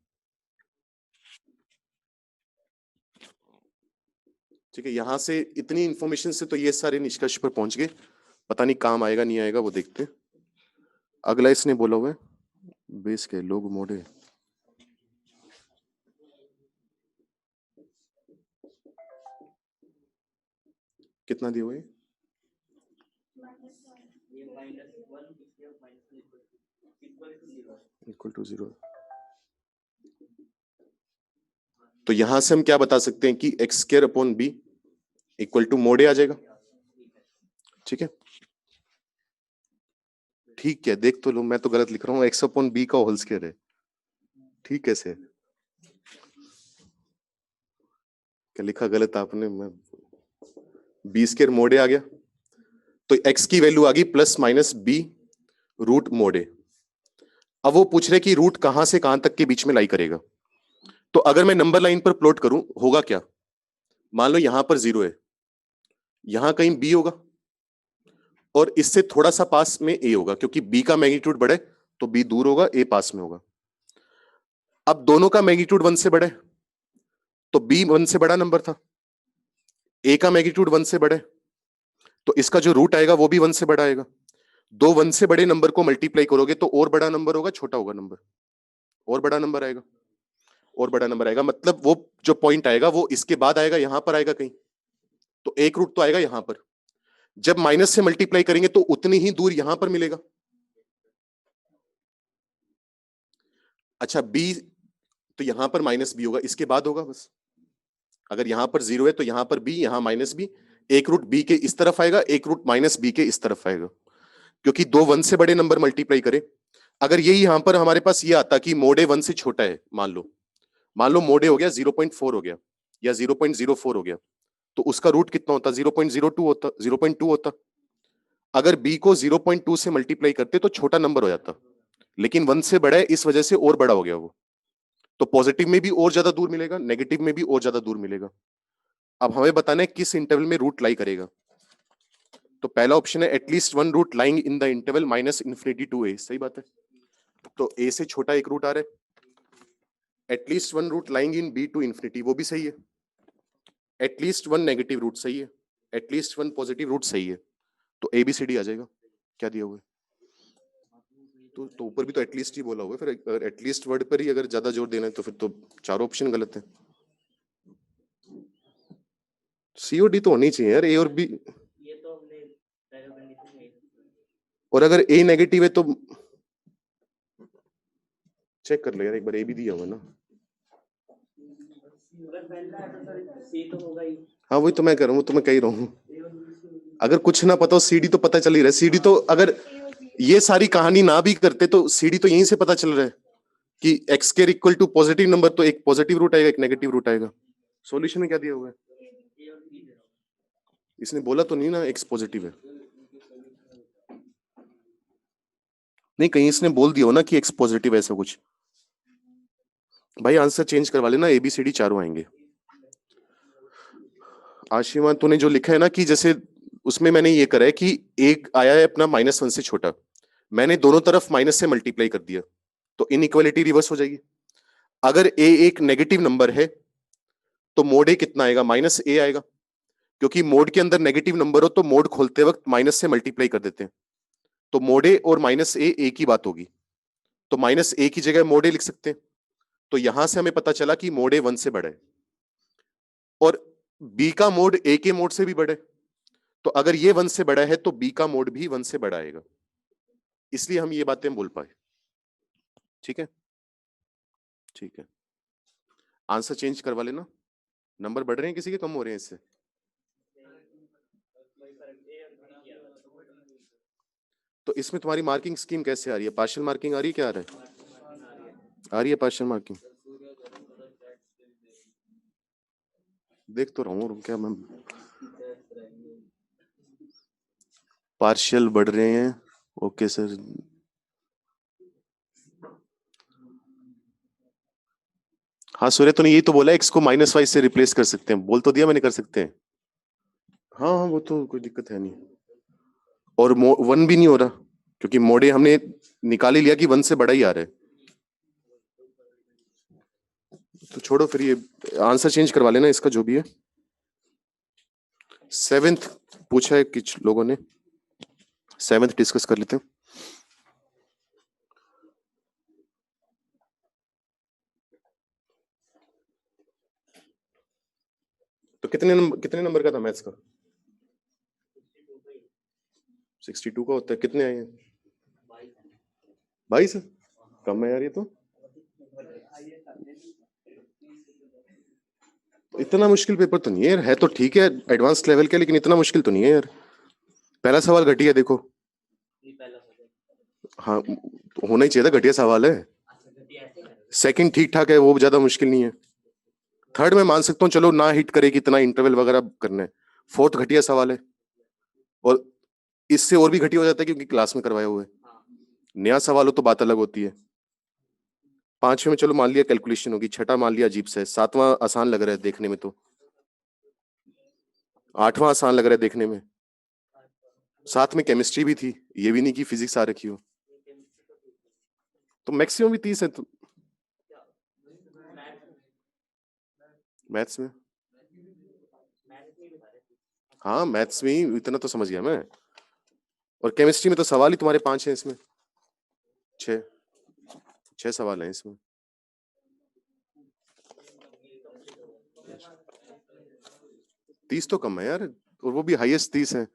ठीक है, यहां से इतनी इंफॉर्मेशन से तो ये सारे निष्कर्ष पर पहुंच गए, पता नहीं काम आएगा नहीं आएगा वो देखते। अगला इसने बोला हुआ है बेस के लोग मोडे, कितना दिया हुआ है? Equal to 0। तो यहां से हम क्या बता सकते हैं कि x square upon b equal to mod a आ जाएगा। ठीक है, ठीक है, देख तो लो, मैं तो गलत लिख रहा हूँ, एक्स अपॉन बी का होल स्क्वायर है। ठीक कैसे है? क्या लिखा गलत आपने? मैं बी स्क्वायर मोड ए आ गया, तो एक्स की वैल्यू आ गई plus minus b root mod a. अब वो पूछ रहे कि रूट कहां से कहां तक के बीच में लाई करेगा। तो अगर मैं नंबर लाइन पर प्लॉट करूं होगा क्या, मान लो यहां पर 0 है, यहां कहीं बी होगा और इससे थोड़ा सा पास में ए होगा, क्योंकि बी का मैग्नीट्यूड बढ़े तो बी दूर होगा, ए पास में होगा। अब दोनों का मैग्नीट्यूड 1 से बढ़े तो बी 1 से बड़ा नंबर था, ए का मैग्नीट्यूड 1 से बढ़े तो इसका जो रूट आएगा वो भी 1 से बड़ा आएगा। दो 1 से बड़े नंबर को मल्टीप्लाई करोगे तो और बड़ा नंबर होगा, छोटा होगा नंबर, और बड़ा नंबर आएगा, और बड़ा नंबर आएगा, मतलब वो जो पॉइंट आएगा वो इसके बाद आएगा, यहां पर आएगा कहीं, तो एक रूट तो आएगा यहां पर। जब माइनस से मल्टीप्लाई करेंगे तो उतनी ही दूर यहां पर मिलेगा। अच्छा बी, तो यहां पर माइनस बी होगा, इसके बाद होगा बस। अगर यहां पर 0 है तो यहां पर बी, यहां माइनस बी, एक रूट बी के इस तरफ आएगा, एक रूट माइनस बी के इस तरफ आएगा, क्योंकि दो 1 से बड़े नंबर मल्टीप्लाई करें। अगर यही यहां पर हमारे पास ये आता कि मोड ए 1 से छोटा है, मान लो मोड ए हो गया 0.4 हो गया या 0.04 हो गया, तो उसका रूट कितना होता? 0.02 होता, 0.2 होता। अगर बी को 0.2 से मल्टीप्लाई करते तो छोटा नंबर हो जाता, लेकिन 1 से बड़ा है इस वजह से और बड़ा हो गया वो, तो पॉजिटिव में भी और ज्यादा दूर मिलेगा, नेगेटिव में भी और ज्यादा दूर मिलेगा। अब हमें बताना है किस इंटरवल में रूट लाई करेगा। तो पहला ऑप्शन है at least one root lying in the interval minus infinity to a, सही बात है, तो ए से छोटा एक रूट आ रहा है। At least one root lying in b to infinity, वो भी सही है। एटलीस्ट वन नेगेटिव रूट सही है, एटलीस्ट वन पॉजिटिव रूट सही है, तो ए बी सी डी आ जाएगा। क्या दिया हुआ है? तो ऊपर भी तो एटलीस्ट ही बोला हुआ है, फिर अगर एटलीस्ट वर्ड पर ही अगर ज्यादा जोर देना है तो फिर तो चारों ऑप्शन गलत है। सीओडी तो होनी चाहिए यार, ए और बी, और अगर ए नेगेटिव है तो चेक कर लो यार एक बार, ए भी दिया हुआ ना। हाँ वही तो मैं कर रहा हूँ, तो मैं कह ही रहा हूँ, अगर कुछ ना पता हो सीडी तो पता चल ही रहा है। सीडी तो अगर ये सारी कहानी ना भी करते तो सीडी तो यहीं से पता चल रहा है कि x square equal to positive number, तो एक पॉजिटिव रूट आएगा एक नेगेटिव रूट आएगा। सॉल्यूशन में क्या दिया हुआ है? इसने बोला तो नहीं ना एक्स पॉजिटिव है, नहीं कहीं इसने बोल दिया हो ना कि एक्स पॉजिटिव ऐसा कुछ। भाई आंसर चेंज करवा लेना, एबीसीडी चारों आएंगे। आशीमा तूने जो लिखा है ना कि जैसे उसमें मैंने ये करा है कि एक आया है अपना -1 से छोटा, मैंने दोनों तरफ माइनस से मल्टीप्लाई कर दिया, तो इनइक्वालिटी रिवर्स हो जाएगी। अगर ए एक नेगेटिव नंबर है तो मोड ए कितना आएगा? -a आएगा, क्योंकि मोड के अंदर नेगेटिव नंबर हो तो मोड खोलते वक्त माइनस से मल्टीप्लाई कर देते हैं, तो मोड ए और -a एक ही बात होगी, तो -a की जगह मोड ए लिख सकते हैं। तो यहां से हमें पता चला कि मोड ए 1 से बड़ा है और बी का मोड ए के मोड से भी बड़ा है, तो अगर ये 1 से बड़ा है तो बी का मोड भी 1 से बड़ा आएगा, इसलिए हम ये बातें बोल पाए। ठीक है, ठीक है, आंसर चेंज करवा लेना। नंबर बढ़ रहे हैं किसी के, कम हो रहे हैं इससे? तो इसमें तुम्हारी मार्किंग स्कीम कैसे आ रही है? पार्शियल मार्किंग आ रही है, क्या आ रहा है? आ रही है पार्शियल मार्किंग, देख तो रहा हूँ क्या मैं, पार्शियल बढ़ रहे हैं। ओके सर, हाँ सूर्य तो नहीं, यही तो बोला एक्स को -y से रिप्लेस कर सकते हैं, बोल तो दिया मैंने कर सकते हैं। हाँ हाँ वो तो कोई दिक्कत है नहीं। और 1 भी नहीं हो रहा, क्योंकि मोडे हमने निकाल ही लिया कि 1 से बड़ा ही आ रहा है। तो छोड़ो फिर, ये आंसर चेंज करवा लेना इसका जो भी है। 7th पूछा है कुछ लोगों ने, 7th डिस्कस कर लेते हैं। तो कितने नंबर का था मैथ्स का? 62 का होता है। कितने आए हैं? 22। कम है यार ये तो इतना मुश्किल पेपर तो नहीं है यार, है तो ठीक है एडवांस लेवल के, लेकिन इतना मुश्किल तो नहीं है यार। पहला सवाल घटिया देखो। हाँ, होना ही चाहिए था, घटिया सवाल है। सेकंड ठीक ठाक है, वो ज्यादा मुश्किल नहीं है। थर्ड में मान सकता हूँ, चलो ना हिट करे कि इतना इंटरवल वगैरह करना है। फोर्थ घटिया सवाल है, और इससे और भी घटिया हो जाता है क्योंकि क्लास में करवाए हुए। नया सवाल हो तो बात अलग होती है। 5वें में चलो मान लिया कैलकुलेशन होगी, छठा मान लिया अजीब से, 7वां आसान लग रहा है देखने में, तो 8वां आसान लग रहा है देखने में। 7 में केमिस्ट्री भी थी, ये भी नहीं कि फिजिक्स आ रखी हो। तो मैक्सिमम भी 30 है। तो मैथ्स में, हाँ मैथ्स में ही इतना तो समझ गया मैं। और केमिस्ट्री में तो सवाल ही तुम्हारे 5 हैं, इसमें 6 सवाल हैं इसमें। तीस तो कम है यार, और वो भी हाईएस्ट 30 है।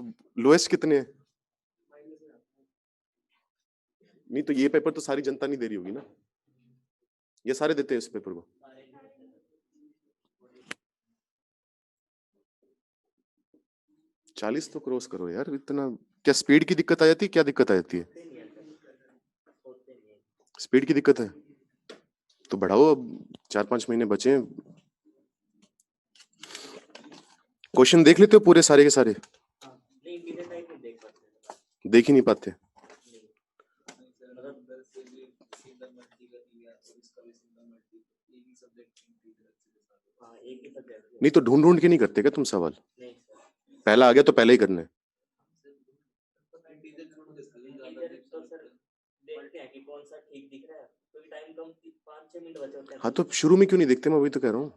तो लोएस्ट कितने हैं? नहीं तो ये पेपर तो सारी जनता नहीं दे रही होगी ना, ये सारे देते हैं इस पेपर को। चालीस तो क्रॉस करो यार, इतना क्या स्पीड की दिक्कत आ जाती है? क्या दिक्कत आ जाती है? स्पीड की दिक्कत है तो बढ़ाओ, अब 4-5 महीने बचे हैं। क्वेश्चन देख लेते हो पूरे सारे के सारे? देख ही नहीं पाते। नहीं तो ढूंढ ढूंढ के नहीं करते क्या तुम सवाल? पहला आ गया तो पहले ही करना है। हाँ तो शुरू में क्यों नहीं देखते? मैं वही तो कह रहा हूँ,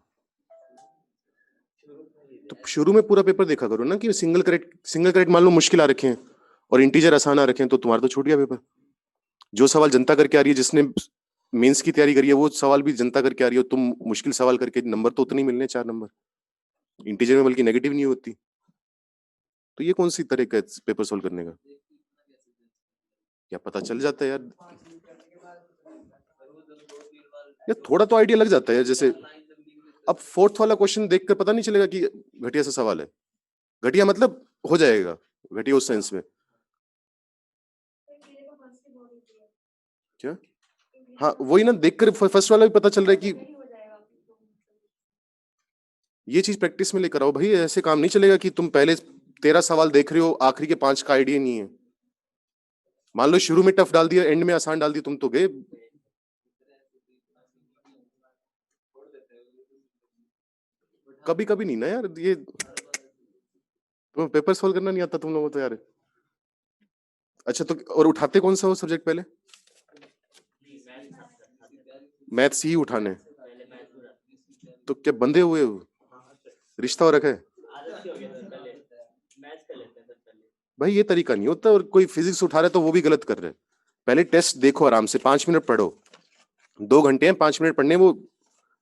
तो शुरू में पूरा पेपर देखा करो ना, कि सिंगल करेक्ट मान लो मुश्किल आ रखे हैं और इंटीजर आसान आ रखे हैं, तो तुम्हारा तो छूट गया पेपर। जो सवाल जनता करके आ रही है, जिसने मेंस की तैयारी करी है, वो सवाल भी जनता करके आ रही है, तुम मुश्किल सवाल करके, नंबर तो उतने ही मिलने, 4 नंबर इंटीजर में, बल्कि नेगेटिव नहीं होती। तो ये कौन सी तरीका है पेपर सोल्व करने का? क्या पता चल जाता है यार, थोड़ा तो आइडिया लग जाता है। जैसे अब 4th वाला क्वेश्चन देखकर पता नहीं चलेगा कि घटिया सा सवाल है? घटिया मतलब हो जाएगा, घटिया उस सेंस में क्या? हाँ वही ना, देखकर फर्स्ट वाला भी पता चल रहा है कि ये चीज प्रैक्टिस में लेकर आओ भाई। ऐसे काम नहीं चलेगा कि तुम पहले 13 सवाल देख रहे हो, आखिरी के 5 का आइडिया नहीं है। मान लो शुरू में टफ डाल दिया, एंड में आसान डाल दिया, तुम तो गए। कभी कभी नहीं ना यार, ये तो पेपर सोल्व करना नहीं आता तुम लोगों को तो यार। अच्छा तो और उठाते कौन सा हो सब्जेक्ट पहले? मैथ्स ही उठाने? तो क्या बंधे हुए हो, रिश्ता हो रखा है? भाई ये तरीका नहीं होता, और कोई फिजिक्स उठा रहा है तो वो भी गलत कर रहे हैं। पहले टेस्ट देखो आराम से, 5 मिनट पढ़ो, 2 घंटे हैं, 5 मिनट पढ़ने, वो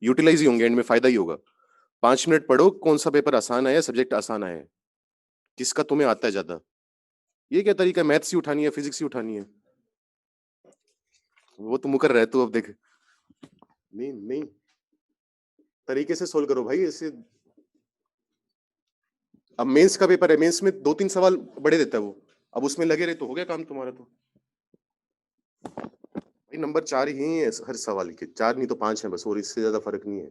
यूटिलाइज ही होंगे, एंड में फायदा ही होगा। 5 मिनट पढ़ो, कौन सा पेपर आसान आया, सब्जेक्ट आसान आया है, किसका तुम्हें आता है ज्यादा। ये क्या तरीका है, मैथ्स ही उठानी है, फिजिक्स ही उठानी है? वो तो मुकर रहे, तो अब देख, नहीं नहीं, तरीके से सोल्व करो भाई ऐसे। अब मेंस का पेपर है, मेंस में 2-3 सवाल बड़े देता है वो, अब उसमें लगे रहे तो हो गया काम तुम्हारा। तो भाई नंबर 4 ही है हर सवाल के, 4 नहीं तो 5 है बस, और इससे ज्यादा फर्क नहीं है।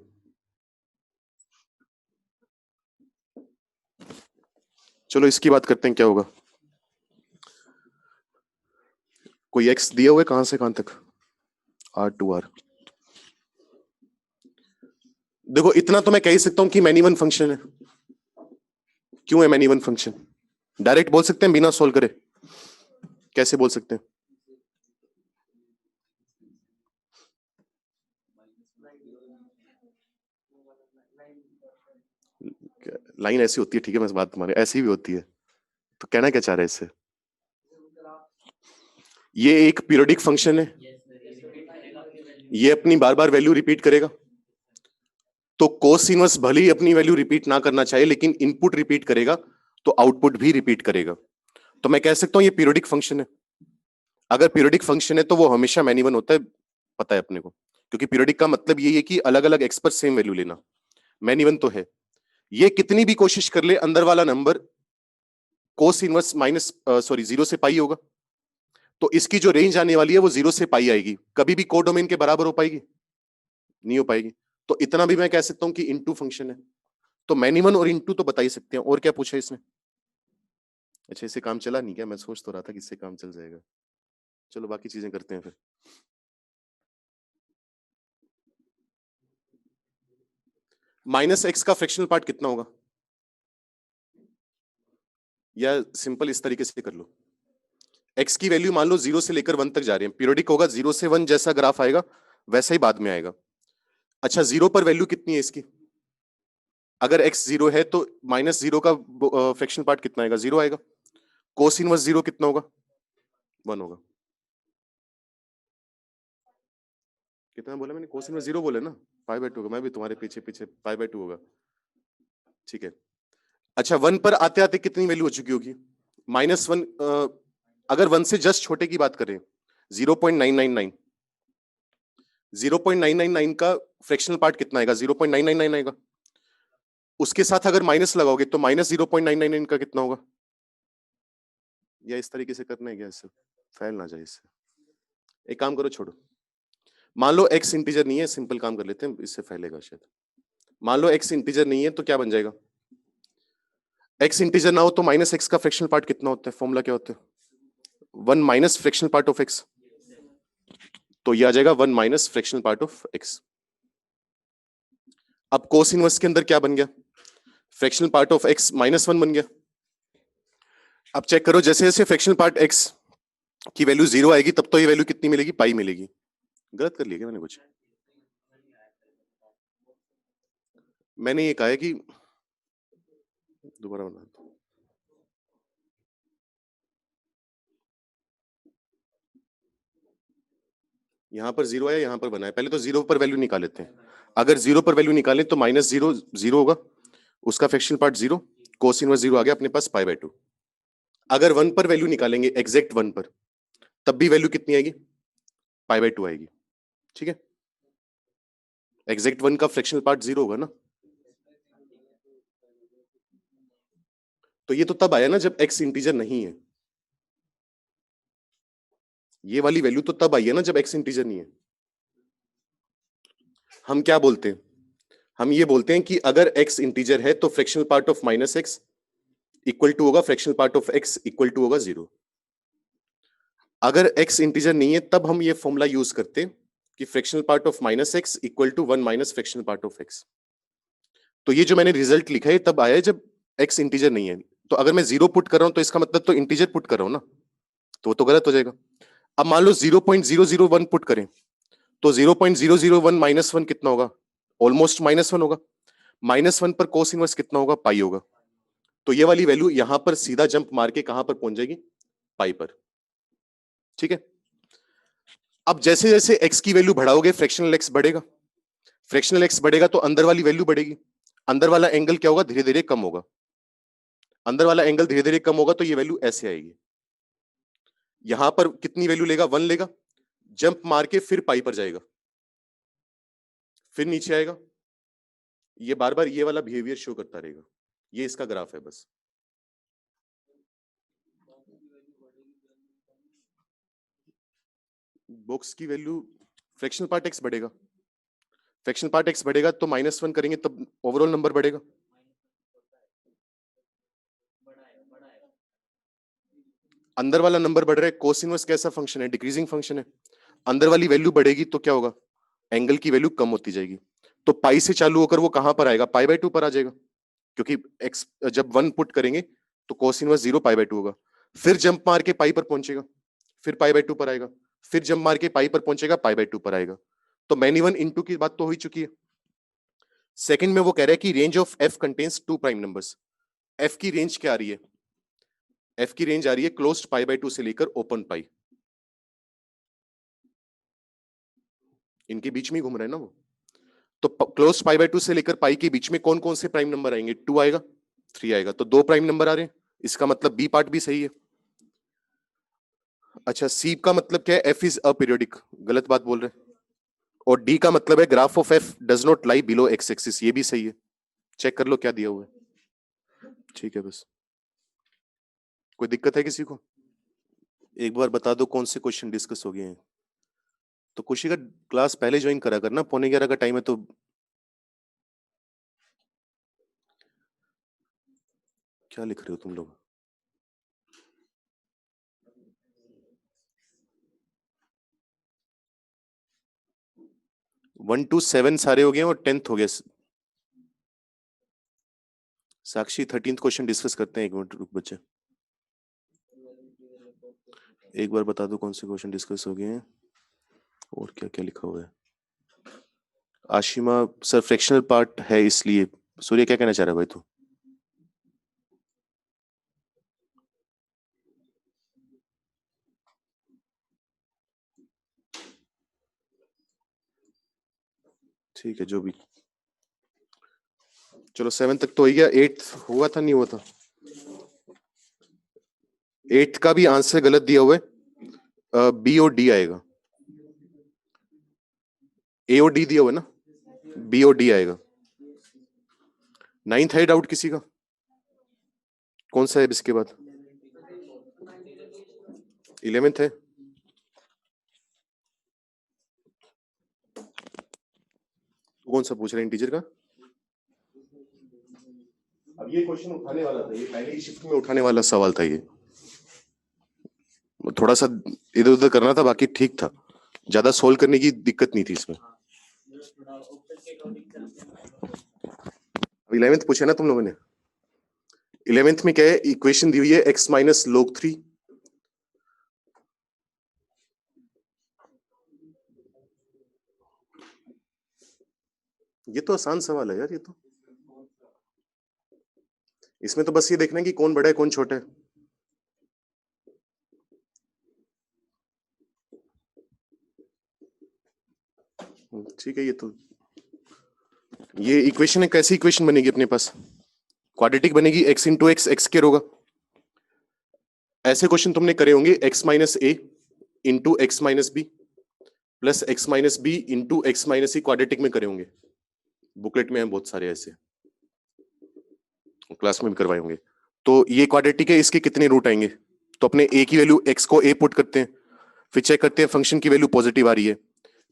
चलो इसकी बात करते हैं, क्या होगा। कोई एक्स दिया हुआ है कहां से कहां तक, R to R। देखो इतना तो मैं कह ही सकता हूं कि मैनी वन फंक्शन है। क्यों है मैनी वन फंक्शन? डायरेक्ट बोल सकते हैं बिना सोल्व करे? कैसे बोल सकते हैं? लाइन ऐसी होती है, ठीक है, मैं बात तुम्हारे ऐसी भी होती है, तो कहना क्या चाह रहे हैं इससे? ये एक पीरियोडिक फंक्शन है, ये अपनी बार बार वैल्यू रिपीट करेगा, तो कोस इनवर्स भले ही अपनी वैल्यू रिपीट ना करना चाहिए, लेकिन इनपुट रिपीट करेगा तो आउटपुट भी रिपीट करेगा, तो मैं कह सकता हूं ये पीरियोडिक फंक्शन है। अगर पीरियोडिक फंक्शन है तो वो हमेशा मैन इवन होता है, पता है अपने को, क्योंकि पीरियोडिक का मतलब ये है कि अलग अलग एक्स पर सेम वैल्यू लेना, मैन इवन तो है। ये कितनी भी कोशिश कर ले, अंदर वाला number cos inverse minus zero से पाई होगा, तो इसकी जो रेंज आने वाली है वो जीरो से पाई आएगी, कभी भी कोडोमेन के बराबर हो पाएगी? नहीं हो पाएगी। तो इतना भी मैं कह सकता हूं कि इनटू फंक्शन है, तो मैनिमन और इनटू तो बता ही सकते हैं। और क्या पूछा इसने? अच्छा, इससे काम चला नहीं क्या? मैं सोच तो रहा था कि इससे काम चल जाएगा। चलो बाकी चीजें करते हैं फिर। माइनस एक्स का फ्रैक्शनल पार्ट कितना होगा? या सिंपल इस तरीके से कर लो, एक्स की वैल्यू मान लो 0 से लेकर 1 तक जा रही है, पीरियोडिक होगा, 0 से 1 जैसा ग्राफ आएगा वैसा ही बाद में आएगा। अच्छा, 0 पर वैल्यू कितनी है इसकी? अगर एक्स 0 है तो माइनस 0 का फ्रैक्शनल पार्ट कितना आएगा? 0 आएगा। कोस इनवर्स 0 कितना होगा? 1 होगा। कितना बोला मैंने? कोस इनवर्स 0 बोले ना, π/2 होगा। मैं भी तुम्हारे पीछे पीछे, π/2 होगा, ठीक है। अच्छा, 1 पर आते आते कितनी वैल्यू हो चुकी होगी? -1, अगर 1 से जस्ट छोटे की बात करें, 0.999, 0.999 का फ्रैक्शनल पार्ट कितना आएगा? 0.999 आएगा। उसके साथ अगर माइनस लगाओगे तो -0.999 का कितना होगा? या इस तरीके से करना है क्या? इससे फैल ना जाए इससे। एक काम करो, छोड़ो, मान लो x इंटीजर नहीं है, सिंपल काम कर लेते हैं, इससे फैलेगा शायद। मान लो x इंटीजर नहीं है तो क्या बन जाएगा? x इंटीजर ना हो तो -x का फ्रैक्शनल पार्ट कितना होता है? फॉर्मूला क्या होता है? 1 minus fractional part of x, तो ये आ जाएगा 1 minus fractional part of x। अब कोस इनवर्स के अंदर क्या बन गया? फ्रैक्शनल पार्ट ऑफ x -1 बन गया। अब चेक करो, जैसे जैसे फ्रैक्शनल पार्ट x की वैल्यू 0 आएगी तब तो ये वैल्यू कितनी मिलेगी? पाई मिलेगी। गलत कर लिया क्या मैंने कुछ? मैंने ये कहा है कि दोबारा बना दो। यहां पर 0 आया, यहां पर बना है, पहले तो 0 पर वैल्यू निकाल लेते हैं। अगर 0 पर वैल्यू निकालें तो -0 0 होगा, उसका फ्रैक्शनल पार्ट 0, कोस इनवर्स 0 आ गया अपने पास, π/2। अगर 1 पर वैल्यू निकालेंगे, एग्जैक्ट 1 पर, तब भी वैल्यू कितनी आएगी? π/2 आएगी, ठीक है। एग्जैक्ट 1 का फ्रैक्शनल पार्ट 0 होगा ना, तो ये तो तब आया ना जब x इंटीजर नहीं है। ये वाली वैल्यू तो तब आई है ना जब x इंटीजर नहीं है। हम क्या बोलते हैं? हम ये बोलते हैं कि अगर x इंटीजर है तो fractional part of -x equal to होगा fractional part of x equal to होगा 0। अगर x इंटीजर नहीं है तब हम ये फॉर्मूला यूज करते हैं कि fractional part of -x equal to 1 minus fractional part of x। तो ये जो मैंने रिजल्ट लिखा है तब आया है जब x इंटीजर नहीं है। तो अगर मैं 0 पुट कर रहा हूं तो इसका मतलब तो इंटीजर पुट कर रहा हूं ना, तो वो तो गलत हो जाएगा। अब मान लो 0.001 पुट करें तो 0.001 -1 कितना होगा? ऑलमोस्ट -1 होगा। -1 पर कोस इनवर्स कितना होगा? पाई होगा। तो ये वाली वैल्यू यहां पर सीधा जंप मार के कहां पर पहुंच जाएगी? पाई पर, ठीक है। अब जैसे जैसे x की वैल्यू बढ़ाओगे फ्रैक्शनल x बढ़ेगा, फ्रैक्शनल x बढ़ेगा तो अंदर वाली वैल्यू बढ़ेगी, अंदर वाला एंगल क्या होगा? धीरे धीरे कम होगा। अंदर वाला एंगल धीरे धीरे कम होगा तो ये वैल्यू ऐसे आएगी। यहां पर कितनी वैल्यू लेगा? 1 लेगा, जंप मार के फिर पाई पर जाएगा, फिर नीचे आएगा। ये बार बार ये वाला बिहेवियर शो करता रहेगा। ये इसका ग्राफ है बस। बॉक्स की वैल्यू, फ्रैक्शनल पार्ट x बढ़ेगा, फ्रैक्शनल पार्ट x बढ़ेगा तो -1 करेंगे तब ओवरऑल नंबर बढ़ेगा। अंदर वाला नंबर बढ़ रहा है, कोस इनवर्स कैसा फंक्शन है? डिक्रीजिंग फंक्शन है। अंदर वाली वैल्यू बढ़ेगी तो क्या होगा? एंगल की वैल्यू कम होती जाएगी। तो पाई से चालू होकर वो कहां पर आएगा? π/2 पर आ जाएगा, क्योंकि x जब 1 पुट करेंगे तो cos इनवर्स 0 पाई बाय 2 होगा, फिर जंप मार के पाई पर पहुंचेगा, फिर पाई बाय 2 पर आएगा, फिर जंप मार के पाई पर पहुंचेगा, पाई बाय 2 पर आएगा। तो मैनी वन इनटू की बात तो हो ही चुकी है। सेकंड में वो कह रहा है कि range of f contains two prime numbers. f की रेंज क्या आ रही है? f की रेंज आ रही है क्लोज्ड पाई बाय 2 से लेकर ओपन पाई, इनके बीच में ही घूम रहा है ना वो। तो क्लोज्ड पाई बाय 2 से लेकर पाई के बीच में कौन कौन से प्राइम नंबर आएंगे? 2 आएगा, 3 आएगा, तो 2 प्राइम नंबर आ रहे हैं। इसका मतलब बी पार्ट भी सही है। अच्छा, सी का मतलब क्या है? f इज अपीरियोडिक, गलत बात बोल रहे हैं। और डी का मतलब है graph of f does not lie below x axis, ये भी सही है। चेक कर लो क्या दिया हुआ है। ठीक है, बस कोई दिक्कत है किसी को? एक बार बता दो कौन से क्वेश्चन डिस्कस हो गए हैं। तो खुशी का क्लास पहले ज्वाइन करा करना, 11:45 का टाइम है तो। क्या लिख रहे हो तुम लोग? 1 to 7 सारे हो गए और 10th हो गया। साक्षी 13th क्वेश्चन डिस्कस करते हैं, 1 मिनट रुक बच्चे। एक बार बता दो कौन से क्वेश्चन डिस्कस हो गए हैं और क्या क्या लिखा हुआ है। आशिमा सर फ्रैक्शनल पार्ट है इसलिए। सूर्य क्या कहना चाह रहा है भाई तू? ठीक है, जो भी। चलो 7 तक तो हो गया। 8 हुआ था नहीं हुआ था? 8 का भी आंसर गलत दिया हुआ है, बी और डी आएगा। ए और डी दिया हुआ है ना, बी और डी आएगा। 9th है डाउट किसी का? कौन सा है इसके बाद? 11th है। कौन सा पूछ रहे हैं इंटीजर का? अब ये क्वेश्चन उठाने वाला था, ये पहले ही शिफ्ट में उठाने वाला सवाल था। ये थोड़ा सा इधर उधर करना था, बाकी ठीक था, ज्यादा सोल्व करने की दिक्कत नहीं थी इसमें। 11th पूछा ना तुम लोगों ने? 11th में क्या है? इक्वेशन दी हुई है x माइनस log 3, ये तो आसान सवाल है यार। ये तो इसमें तो बस ये देखना है कि कौन बड़ा है कौन छोटा है। ठीक है, ये इक्वेशन है। कैसी इक्वेशन बनेगी अपने पास? क्वाड्रेटिक बनेगी, x into x x square होगा। ऐसे क्वेश्चन तुमने करे होंगे, x minus a into x minus b plus x minus b into x minus c, quadratic में करे होंगे। बुकलेट में हैं बहुत सारे ऐसे, क्लास में भी करवाए होंगे। तो ये क्वाड्रेटिक है, इसके कितने रूट आएंगे? तो अपने a की वैल्यू x को a पुट करते हैं, फिर चेक करते हैं फंक्शन की वैल्यू पॉजिटिव आ रही है,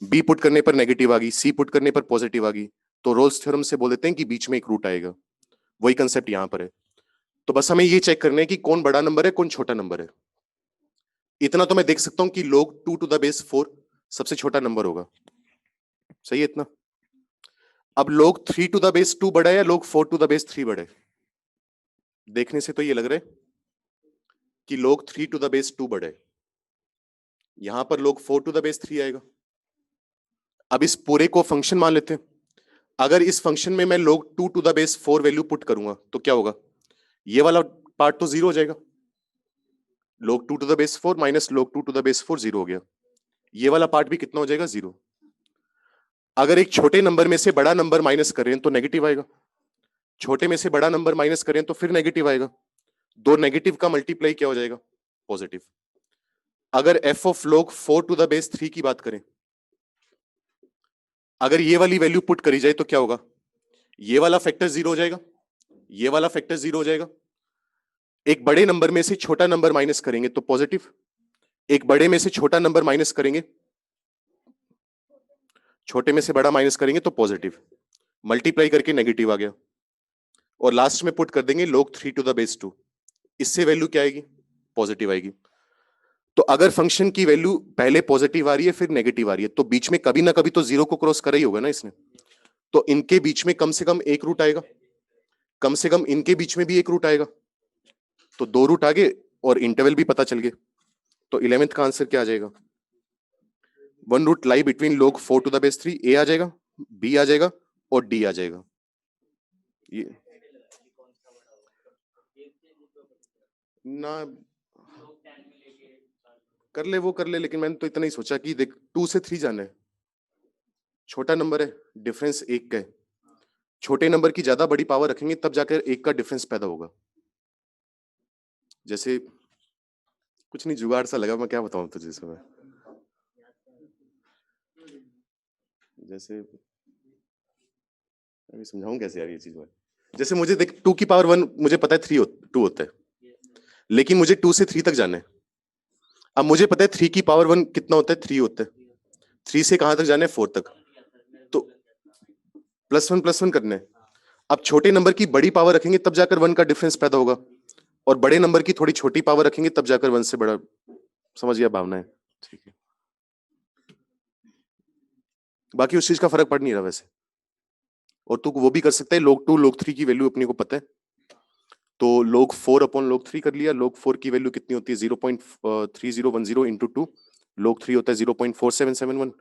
b पुट करने पर नेगेटिव आ गई, c पुट करने पर पॉजिटिव आ गई, तो रोल्स थ्योरम से बोल देते हैं कि बीच में एक रूट आएगा। वही कंसेप्ट यहां पर है। तो बस हमें ये चेक करना है कि कौन बड़ा नंबर है कौन छोटा नंबर है। इतना तो मैं देख सकता हूं कि log 2 to the base 4 सबसे छोटा नंबर होगा। सही है इतना? अब log 3 to the base 2 बड़ा है या log 4 to the base 3 बड़ा है? देखने से तो ये लग रहा है कि log 3 to the base 2 बड़ा है, यहां पर log 4 to the base 3 आएगा। अब इस पूरे को फंक्शन मान लेते हैं। अगर इस फंक्शन में मैं log 2 to the base 4 value put करूंगा तो क्या होगा? ये वाला पार्ट तो जीरो हो जाएगा, log 2 to the base 4 minus log 2 to the base 4 zero हो गया। ये वाला पार्ट भी कितना हो जाएगा? जीरो। अगर एक छोटे नंबर में से बड़ा नंबर माइनस करें तो नेगेटिव आएगा, छोटे में से बड़ा नंबर माइनस करें तो फिर नेगेटिव आएगा। दो नेगेटिव का मल्टीप्लाई क्या हो जाएगा? पॉजिटिव। अगर f of log 4 to the base 3 की बात करें, अगर ये वाली वैल्यू पुट करी जाए तो क्या होगा? ये वाला फैक्टर जीरो हो जाएगा, ये वाला फैक्टर जीरो हो जाएगा। एक बड़े नंबर में से छोटा नंबर माइनस करेंगे तो पॉजिटिव, एक बड़े में से छोटा नंबर माइनस करेंगे, छोटे में से बड़ा माइनस करेंगे तो पॉजिटिव, मल्टीप्लाई करके नेगेटिव आ गया। और लास्ट में पुट कर देंगे log 3 to the base 2, इससे वैल्यू क्या आएगी? पॉजिटिव आएगी। तो अगर फंक्शन की वैल्यू पहले पॉजिटिव आ रही है फिर नेगेटिव आ रही है, तो बीच में कभी ना कभी तो जीरो को क्रॉस करा ही होगा ना इसने। तो इनके बीच में कम से कम एक रूट आएगा, कम से कम इनके बीच में भी एक रूट आएगा। तो 2 रूट आ गए और इंटरवल भी पता चल गए। तो 11th का आंसर क्या आ जाएगा? 1 root lie between log 4 to the base 3, a आ जाएगा, बी आ जाएगा और डी आ जाएगा। ये ना कर ले, वो कर ले, लेकिन मैंने तो इतना ही सोचा कि देख 2 से 3 जाना है, छोटा नंबर है, डिफरेंस 1 का है, छोटे नंबर की ज्यादा बड़ी पावर रखेंगे तब जाकर 1 का डिफरेंस पैदा होगा। जैसे कुछ नहीं, जुगाड़ सा लगा, मैं क्या बताऊं तुझे इसमें। जैसे अभी समझाऊं कैसे यार ये चीज में। जैसे मुझे देख 2 की पावर 1 मुझे पता है 2 होता है, लेकिन मुझे 2 से 3 तक जाना है। अब मुझे पता है 3 की पावर 1 कितना होता है? 3 होता है। 3 से कहां तक जाना है? 4 तक। तो +1 करना है। अब छोटे नंबर की बड़ी पावर रखेंगे तब जाकर 1 का डिफरेंस पैदा होगा, और बड़े नंबर की थोड़ी छोटी पावर रखेंगे तब जाकर 1 से बड़ा। समझ गया भावना है? ठीक है, बाकी उस चीज का फर्क पड़ नहीं रहा वैसे। और तू वो भी कर सकता है, log 2 log 3 की वैल्यू अपने को पता है, तो log 4 अपॉन log 3 कर लिया। log 4 की वैल्यू कितनी होती है? 0.3010 इंटू 2, log 3 होता है 0.4771।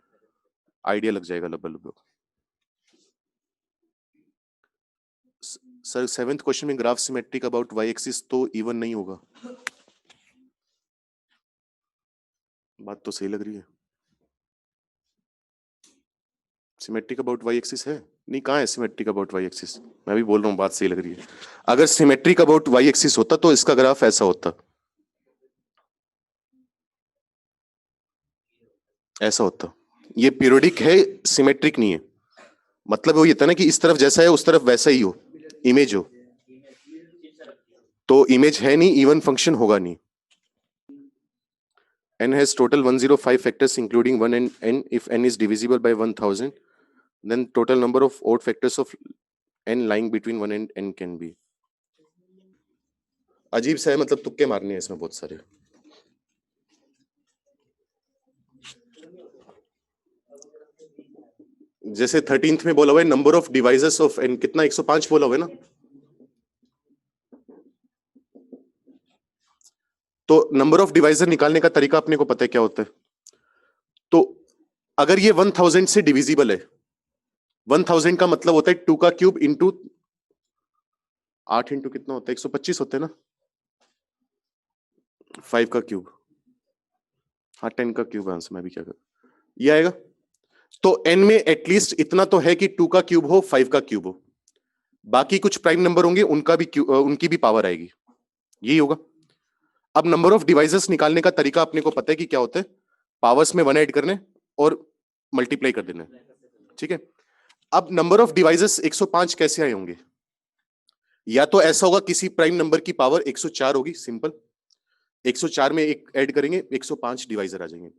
आइडिया लग जाएगा लगभग लगभग। सर 7th क्वेश्चन में graph symmetric about y axis, तो इवन नहीं होगा। बात तो सही लग रही है, सिमेट्रिक अबाउट y एक्सिस है नहीं, कहाँ है सिमेट्रिक अबाउट y एक्सिस? मैं भी बोल रहा हूँ बात सही लग रही है। अगर सिमेट्रिक अबाउट y एक्सिस होता तो इसका ग्राफ ऐसा होता, ऐसा होता। ये पीरियोडिक है, सिमेट्रिक नहीं है। मतलब वो ये था ना कि इस तरफ जैसा है उस तरफ वैसा ही हो, इमेज हो। तो इमेज है नहीं, इवन फंक्शन होगा नहीं। n has total 105 factors including 1 and n. If n is divisible by 1000, then total number of odd factors of n lying between 1 and n can be। अजीब सा है, मतलब तुक्के मारने हैं इसमें बहुत सारे। जैसे 13th में बोला हुआ है number of devices of n कितना? 105 बोला हुआ है ना। तो नंबर ऑफ डिवाइजर निकालने का तरीका अपने को पता है क्या होता है। तो अगर ये 1000 से डिविजिबल है, 1000 का मतलब होता है 2 का क्यूब इंटू 8 इंटू कितना होता है? 125 होता है ना। 5 का क्यूब, हाँ 10 का क्यूब आंसर। मैं भी क्या करूं, ये आएगा। तो n में एटलीस्ट इतना तो है कि 2 का क्यूब हो, 5 का क्यूब हो। बाकी कुछ प्राइम नंबर होंगे उनका भी उनकी भी पावर आएगी, यही होगा। अब नंबर ऑफ डिवाइसेस निकालने का तरीका अपने को पता है कि क्या होता है, पावर्स में 1 ऐड करने और मल्टीप्लाई कर देना, ठीक है। अब नंबर ऑफ डिवाइसेस 105 कैसे आए होंगे? या तो ऐसा होगा किसी प्राइम नंबर की पावर 104 होगी, सिंपल 104 में एक ऐड करेंगे 105 डिवाइजर आ जाएंगे।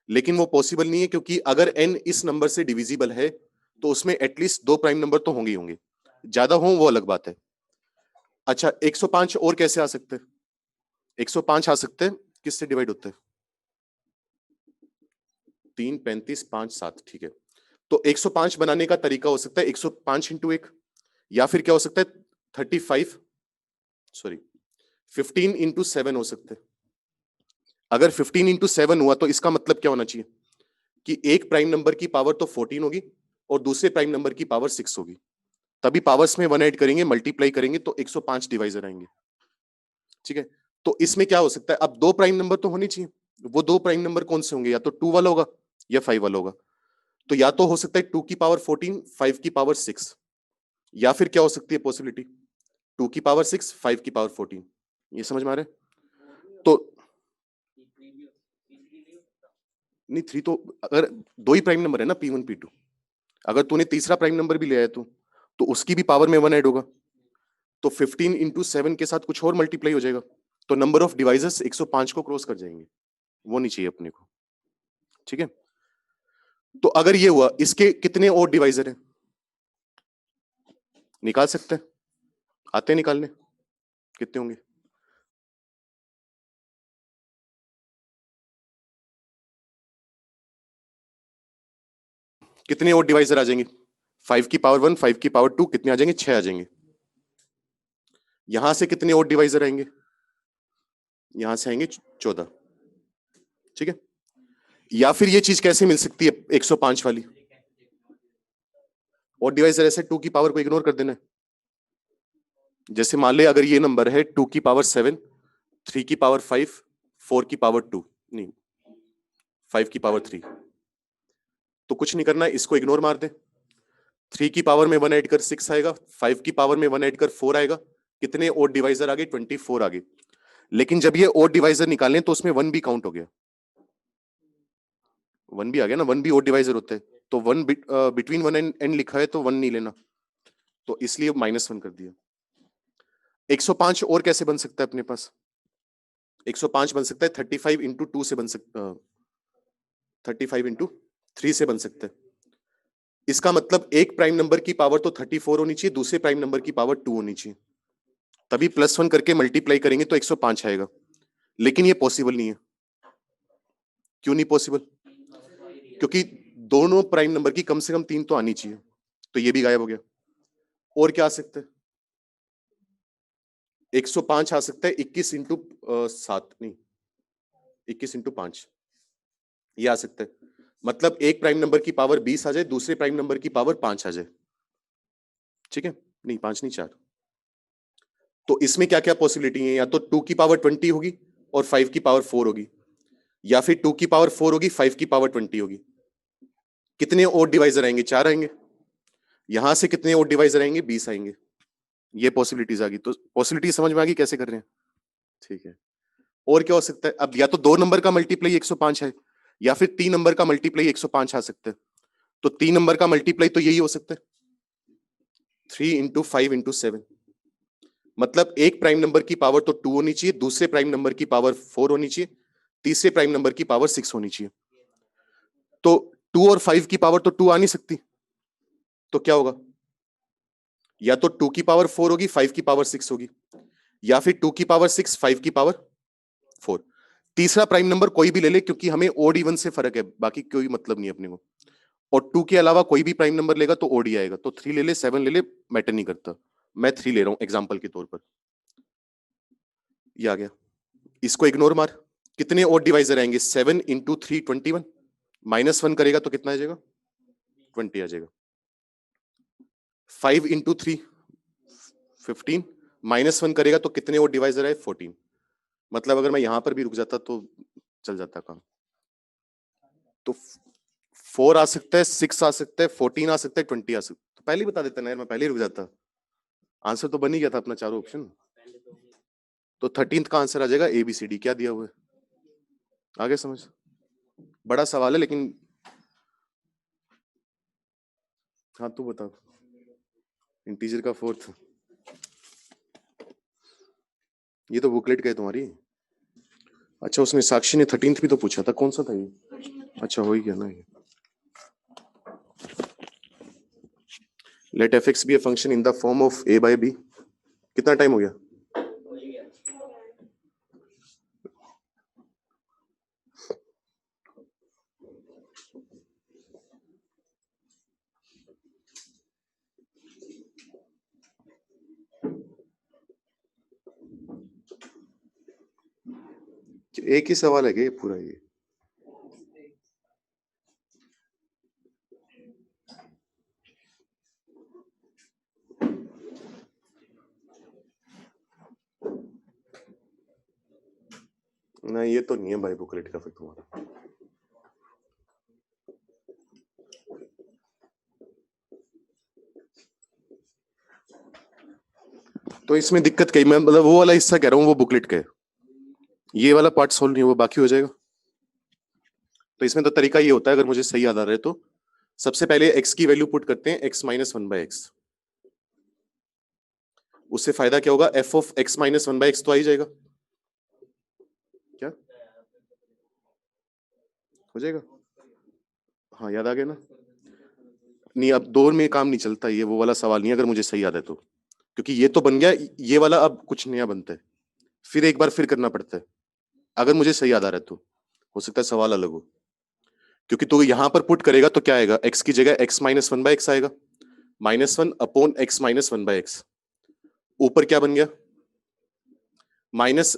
लेकिन वो पॉसिबल नहीं है, क्योंकि अगर n इस नंबर से डिविजिबल है तो उसमें एटलीस्ट 2 प्राइम नंबर तो होंगे ही होंगे, ज्यादा हो वो अलग बात है। अच्छा 105 और कैसे आ सकते हैं? 105 आ सकते हैं, किससे डिवाइड होते हैं? 3, 35, 5, 7, ठीक है। तो 105 बनाने का तरीका हो सकता है 105 इंटू 1, या फिर क्या हो सकता है 35 सॉरी 15 इंटू 7 हो सकते हैं। अगर 15 इंटू 7 हुआ तो इसका मतलब क्या होना चाहिए कि एक प्राइम नंबर की पावर तो 14 होगी और दूसरे प्राइम नंबर की पावर 6 होगी। तभी पावर्स में 1 ऐड करेंगे, मल्टीप्लाई करेंगे तो 105 डिवाइजर आएंगे, ठीक है। तो इसमें क्या हो सकता है, अब 2 प्राइम नंबर तो होने चाहिए। वो 2 प्राइम नंबर कौन से होंगे? या तो 2 वाला होगा या 5 वाला होगा। तो या तो हो सकता है 2 की पावर 14, 5 की पावर 6, या फिर क्या हो सकती है पॉसिबिलिटी 2 की पावर 6, 5 की पावर 14। ये समझ में आ रहा है? तो नहीं 3 तो अगर 2 ही प्राइम नंबर है ना, P1 P2, अगर तूने तीसरा प्राइम नंबर भी ले आया तो उसकी भी पावर में 1 ऐड होगा, तो 15 इंटू 7 के साथ कुछ और मल्टीप्लाई हो जाएगा, तो नंबर ऑफ डिवाइसेस 105 को क्रॉस कर जाएंगे, वो नहीं चाहिए अपने को, ठीक है। तो अगर ये हुआ, इसके कितने और डिवाइजर हैं? निकाल सकते हैं, आते हैं निकालने, कितने होंगे? कितने और डिवाइजर आ जाएंगे? 5 की पावर 1, 5 की पावर 2, कितने आ जाएंगे? 6 आ जाएंगे। यहां से कितने और डिवाइजर आएंगे? यहां से आएंगे 14, ठीक है। या फिर ये चीज कैसे मिल सकती है 105 वाली, और डिवाइजर ऐसे 2 की पावर को इग्नोर कर देना है। जैसे मान ले अगर ये नंबर है 2 की पावर 7, 3 की पावर 5, 4 की पावर 2, नहीं 5 की पावर 3, तो कुछ नहीं करना है, इसको इग्नोर मार दे। 3 की पावर में 1 ऐड कर 6 आएगा, 5 की पावर में 1 ऐड कर 4 आएगा। कितने ओड डिवाइजर आ गए? 24 आ गए। लेकिन जब ये ओड डिवाइजर निकालें तो उसमें 1 भी काउंट हो गया, 1 भी आ गया ना, 1 भी ओड डिवाइजर होता है। तो 1 बिटवीन 1 एंड लिखा है तो 1 नहीं लेना, तो इसलिए -1 कर दिया। 105 और कैसे बन सकता है अपने पास? 105 बन सकता है 35 इंटू 2 से बन सकता, 35 इंटू 3 से बन सकता है। इसका मतलब एक प्राइम नंबर की पावर तो 34 होनी चाहिए, दूसरे प्राइम नंबर की पावर 2 होनी चाहिए, तभी +1 करके मल्टीप्लाई करेंगे तो 105 आएगा। लेकिन ये पॉसिबल नहीं है। क्यों नहीं पॉसिबल? क्योंकि दोनों प्राइम नंबर की कम से कम 3 तो आनी चाहिए, तो ये भी गायब हो गया। और क्या आ सकता है? 105 आ सकता है 21 इंटू 7, नहीं 21 इंटू 5, ये आ सकता है। मतलब एक प्राइम नंबर की पावर 20 आ जाए, दूसरे प्राइम नंबर की पावर 5 आ जाए, ठीक है। नहीं 5 नहीं 4। तो इसमें क्या क्या पॉसिबिलिटी है? या तो 2 की पावर 20 होगी और 5 की पावर 4 होगी, या फिर 2 की पावर 4 होगी, 5 की पावर 20 होगी। कितने ओड डिवाइजर आएंगे? 4 आएंगे। यहां से कितने ओड डिवाइजर आएंगे? 20 आएंगे। ये पॉसिबिलिटीज आ गई। तो पॉसिबिलिटी समझ में आ गई कैसे कर रहे हैं, ठीक है। और क्या हो सकता है? अब या तो 2 नंबर का मल्टीप्लाई 105 है, या फिर 3 नंबर का मल्टीप्लाई 105 आ सकता है। तो 3 नंबर का मल्टीप्लाई तो यही हो सकता है, 3 इंटू 5 इंटू 7। मतलब एक प्राइम नंबर की पावर तो 2 होनी चाहिए, दूसरे प्राइम नंबर की पावर 4 होनी चाहिए, तीसरे प्राइम नंबर की पावर 6 होनी चाहिए। तो 2 और 5 की पावर तो 2 आ नहीं सकती, तो क्या होगा? या तो 2 की पावर 4 होगी, 5 की पावर 6 होगी, या फिर 2 की पावर 6, 5 की पावर 4। तीसरा प्राइम नंबर कोई भी ले ले, क्योंकि हमें ओड इवन से फर्क है, बाकी कोई मतलब नहीं अपने को। और 2 के अलावा कोई भी प्राइम नंबर लेगा तो ओड ही आएगा। तो 3 ले ले, 7 ले ले, मैटर नहीं करता। मैं 3 ले रहा हूं एग्जाम्पल के तौर पर, ये आ गया। इसको इग्नोर मार। कितने ओड डिवाइजर आएंगे? 7 इंटू 3 21, -1 करेगा तो कितना आ जाएगा? 20 आ जाएगा। 5 इंटू 3 15, -1 करेगा तो कितने ओड डिवाइजर है? 14। मतलब अगर मैं यहां पर भी रुक जाता तो चल जाता काम। तो 4 आ सकता है, 6 आ सकता है, 14 आ सकता है, 20 आ सकता है। तो पहले ही बता देता ना यार, मैं पहले ही रुक जाता। आंसर तो बन ही गया था अपना, चारों ऑप्शन। तो 13th का आंसर आ जाएगा ABCD। क्या दिया हुआ है? आगे समझ। बड़ा सवाल है लेकिन। हाँ तू बता। इंटीजर का 4th, ये तो बुकलेट का है तुम्हारी। अच्छा उसने साक्षी ने 13th भी तो पूछा था, कौन सा था ये? अच्छा हो ही गया ना ये। Let fx be a function in the form of a by b। कितना टाइम हो गया? एक ही सवाल है कि पूरा ये? ना ये तो नहीं है भाई बुकलेट का फिर तुम्हारा। तो इसमें दिक्कत कही, मैं मतलब वो वाला हिस्सा कह रहा हूँ वो बुकलेट का है, ये वाला पार्ट सोल्व नहीं, वो बाकी हो जाएगा। तो इसमें तो तरीका ये होता है, अगर मुझे सही याद आ रहा है तो सबसे पहले x की वैल्यू पुट करते हैं, x माइनस 1/x। उससे फायदा क्या होगा? f of x minus 1/x तो आ ही जाएगा। क्या हो जाएगा? हाँ याद आ गया ना। नहीं अब 2 में काम नहीं चलता, ये वो वाला सवाल नहीं है अगर मुझे सही याद है तो, क्योंकि ये तो बन गया, ये वाला अब कुछ नया बनता है, फिर एक बार फिर करना पड़ता है। अगर मुझे सही याद आ रहा है तो हो सकता है सवाल अलग हो, क्योंकि तू यहां पर पुट करेगा तो क्या आएगा? x की जगह x माइनस 1/x आएगा, -1 अपॉन x माइनस 1/x। ऊपर क्या बन गया? माइनस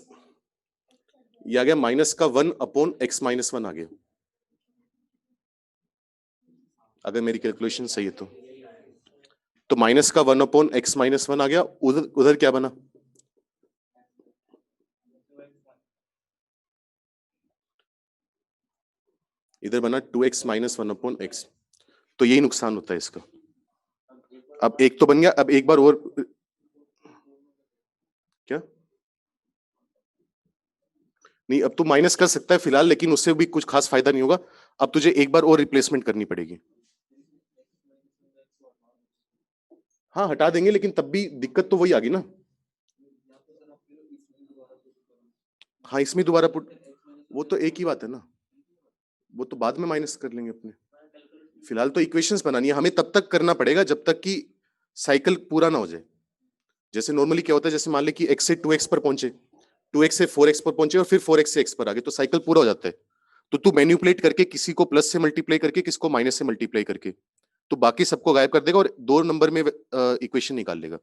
ये आ गया माइनस का 1/x-1 आ गया, अगर मेरी कैलकुलेशन सही है तो माइनस का 1/x-1 आ गया। उधर उधर क्या बना, इधर बना 2x - 1/x। तो यही नुकसान होता है इसका। अब एक तो बन गया, अब एक बार और क्या, नहीं अब तू माइनस कर सकता है फिलहाल, लेकिन उससे भी कुछ खास फायदा नहीं होगा। अब तुझे एक बार और रिप्लेसमेंट करनी पड़ेगी। हाँ हटा देंगे, लेकिन तब भी दिक्कत तो वही आ गई ना। हाँ इसमें दोबारा पुट, वो तो एक ही बात है ना, वो तो बाद में माइनस कर लेंगे अपने। फिलहाल तो इक्वेशंस बनानी है हमें, तब तक करना पड़ेगा जब तक कि साइकिल पूरा ना हो जाए। जैसे नॉर्मली क्या होता है, जैसे मान ले कि x से 2x पर पहुंचे, 2x से 4x पर पहुंचे और फिर 4x से x पर आ गए, तो साइकिल पूरा हो जाता है। तो तू मैन्युपुलेट करके किसी को प्लस से मल्टीप्लाई करके, किसको माइनस से मल्टीप्लाई करके, तो बाकी सबको गायब कर देगा और 2 नंबर में इक्वेशन निकाल लेगा।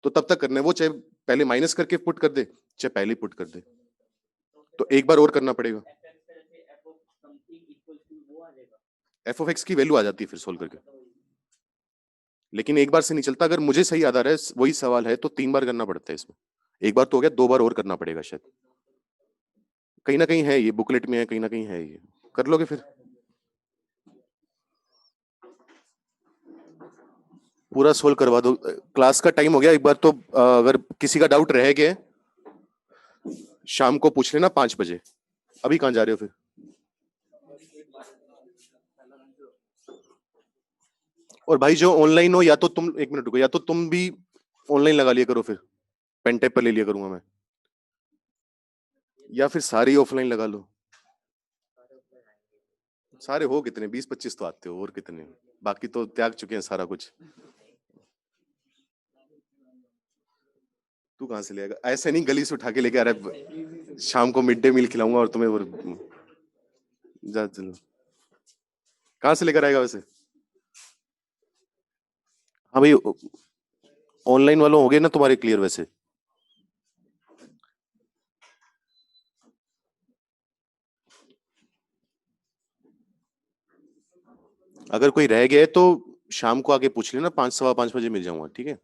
तो तब तक करना है वो, चाहे पहले माइनस करके पुट कर दे, चाहे पहले पुट कर दे। तो एक बार और करना पड़ेगा। एफ ऑफ एक्स की वैल्यू आ जाती है फिर सोल्व करके, लेकिन एक बार से नहीं चलता। अगर मुझे सही याद आ रहा है वही सवाल है, तो 3 बार करना पड़ता है इसमें। एक बार तो हो गया, 2 बार और करना पड़ेगा शायद, कहीं ना कहीं है ये, बुकलेट में है, कहीं ना कहीं है ये, कर लोगे फिर। पूरा सोल्व करवा दो, क्लास का टाइम हो गया। एक बार तो अगर किसी का डाउट रह गया शाम को पूछ लेना 5 बजे। अभी कहाँ जा रहे हो फिर? और भाई जो ऑनलाइन हो, या तो तुम 1 मिनट रुको, या तो तुम भी ऑनलाइन लगा लिया करो, फिर पेन टेप पर ले लिया करूंगा मैं, या फिर सारे ऑफलाइन लगा लो। सारे हो कितने, 20-25 तो आते हो, और कितने, बाकी तो त्याग चुके हैं सारा कुछ। तू कहाँ से ले आएगा, ऐसे नहीं गली से उठा के लेके आ रहा है, शाम को मिड डे मील खिलाऊंगा और तुम्हें वो, जा चलो। कहाँ से लेकर आएगा वैसे? हाँ भाई, ऑनलाइन वालों हो गए ना तुम्हारे क्लियर वैसे? अगर कोई रह गया है तो शाम को आके पूछ लेना, 5-5:15 बजे मिल जाऊंगा, ठीक है।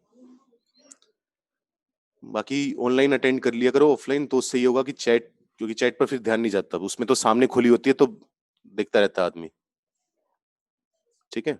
बाकी ऑनलाइन अटेंड कर लिया करो, ऑफलाइन तो उससे ये होगा कि चैट, क्योंकि चैट पर फिर ध्यान नहीं जाता, उसमें तो सामने खुली होती है तो देखता रहता है आदमी, ठीक है।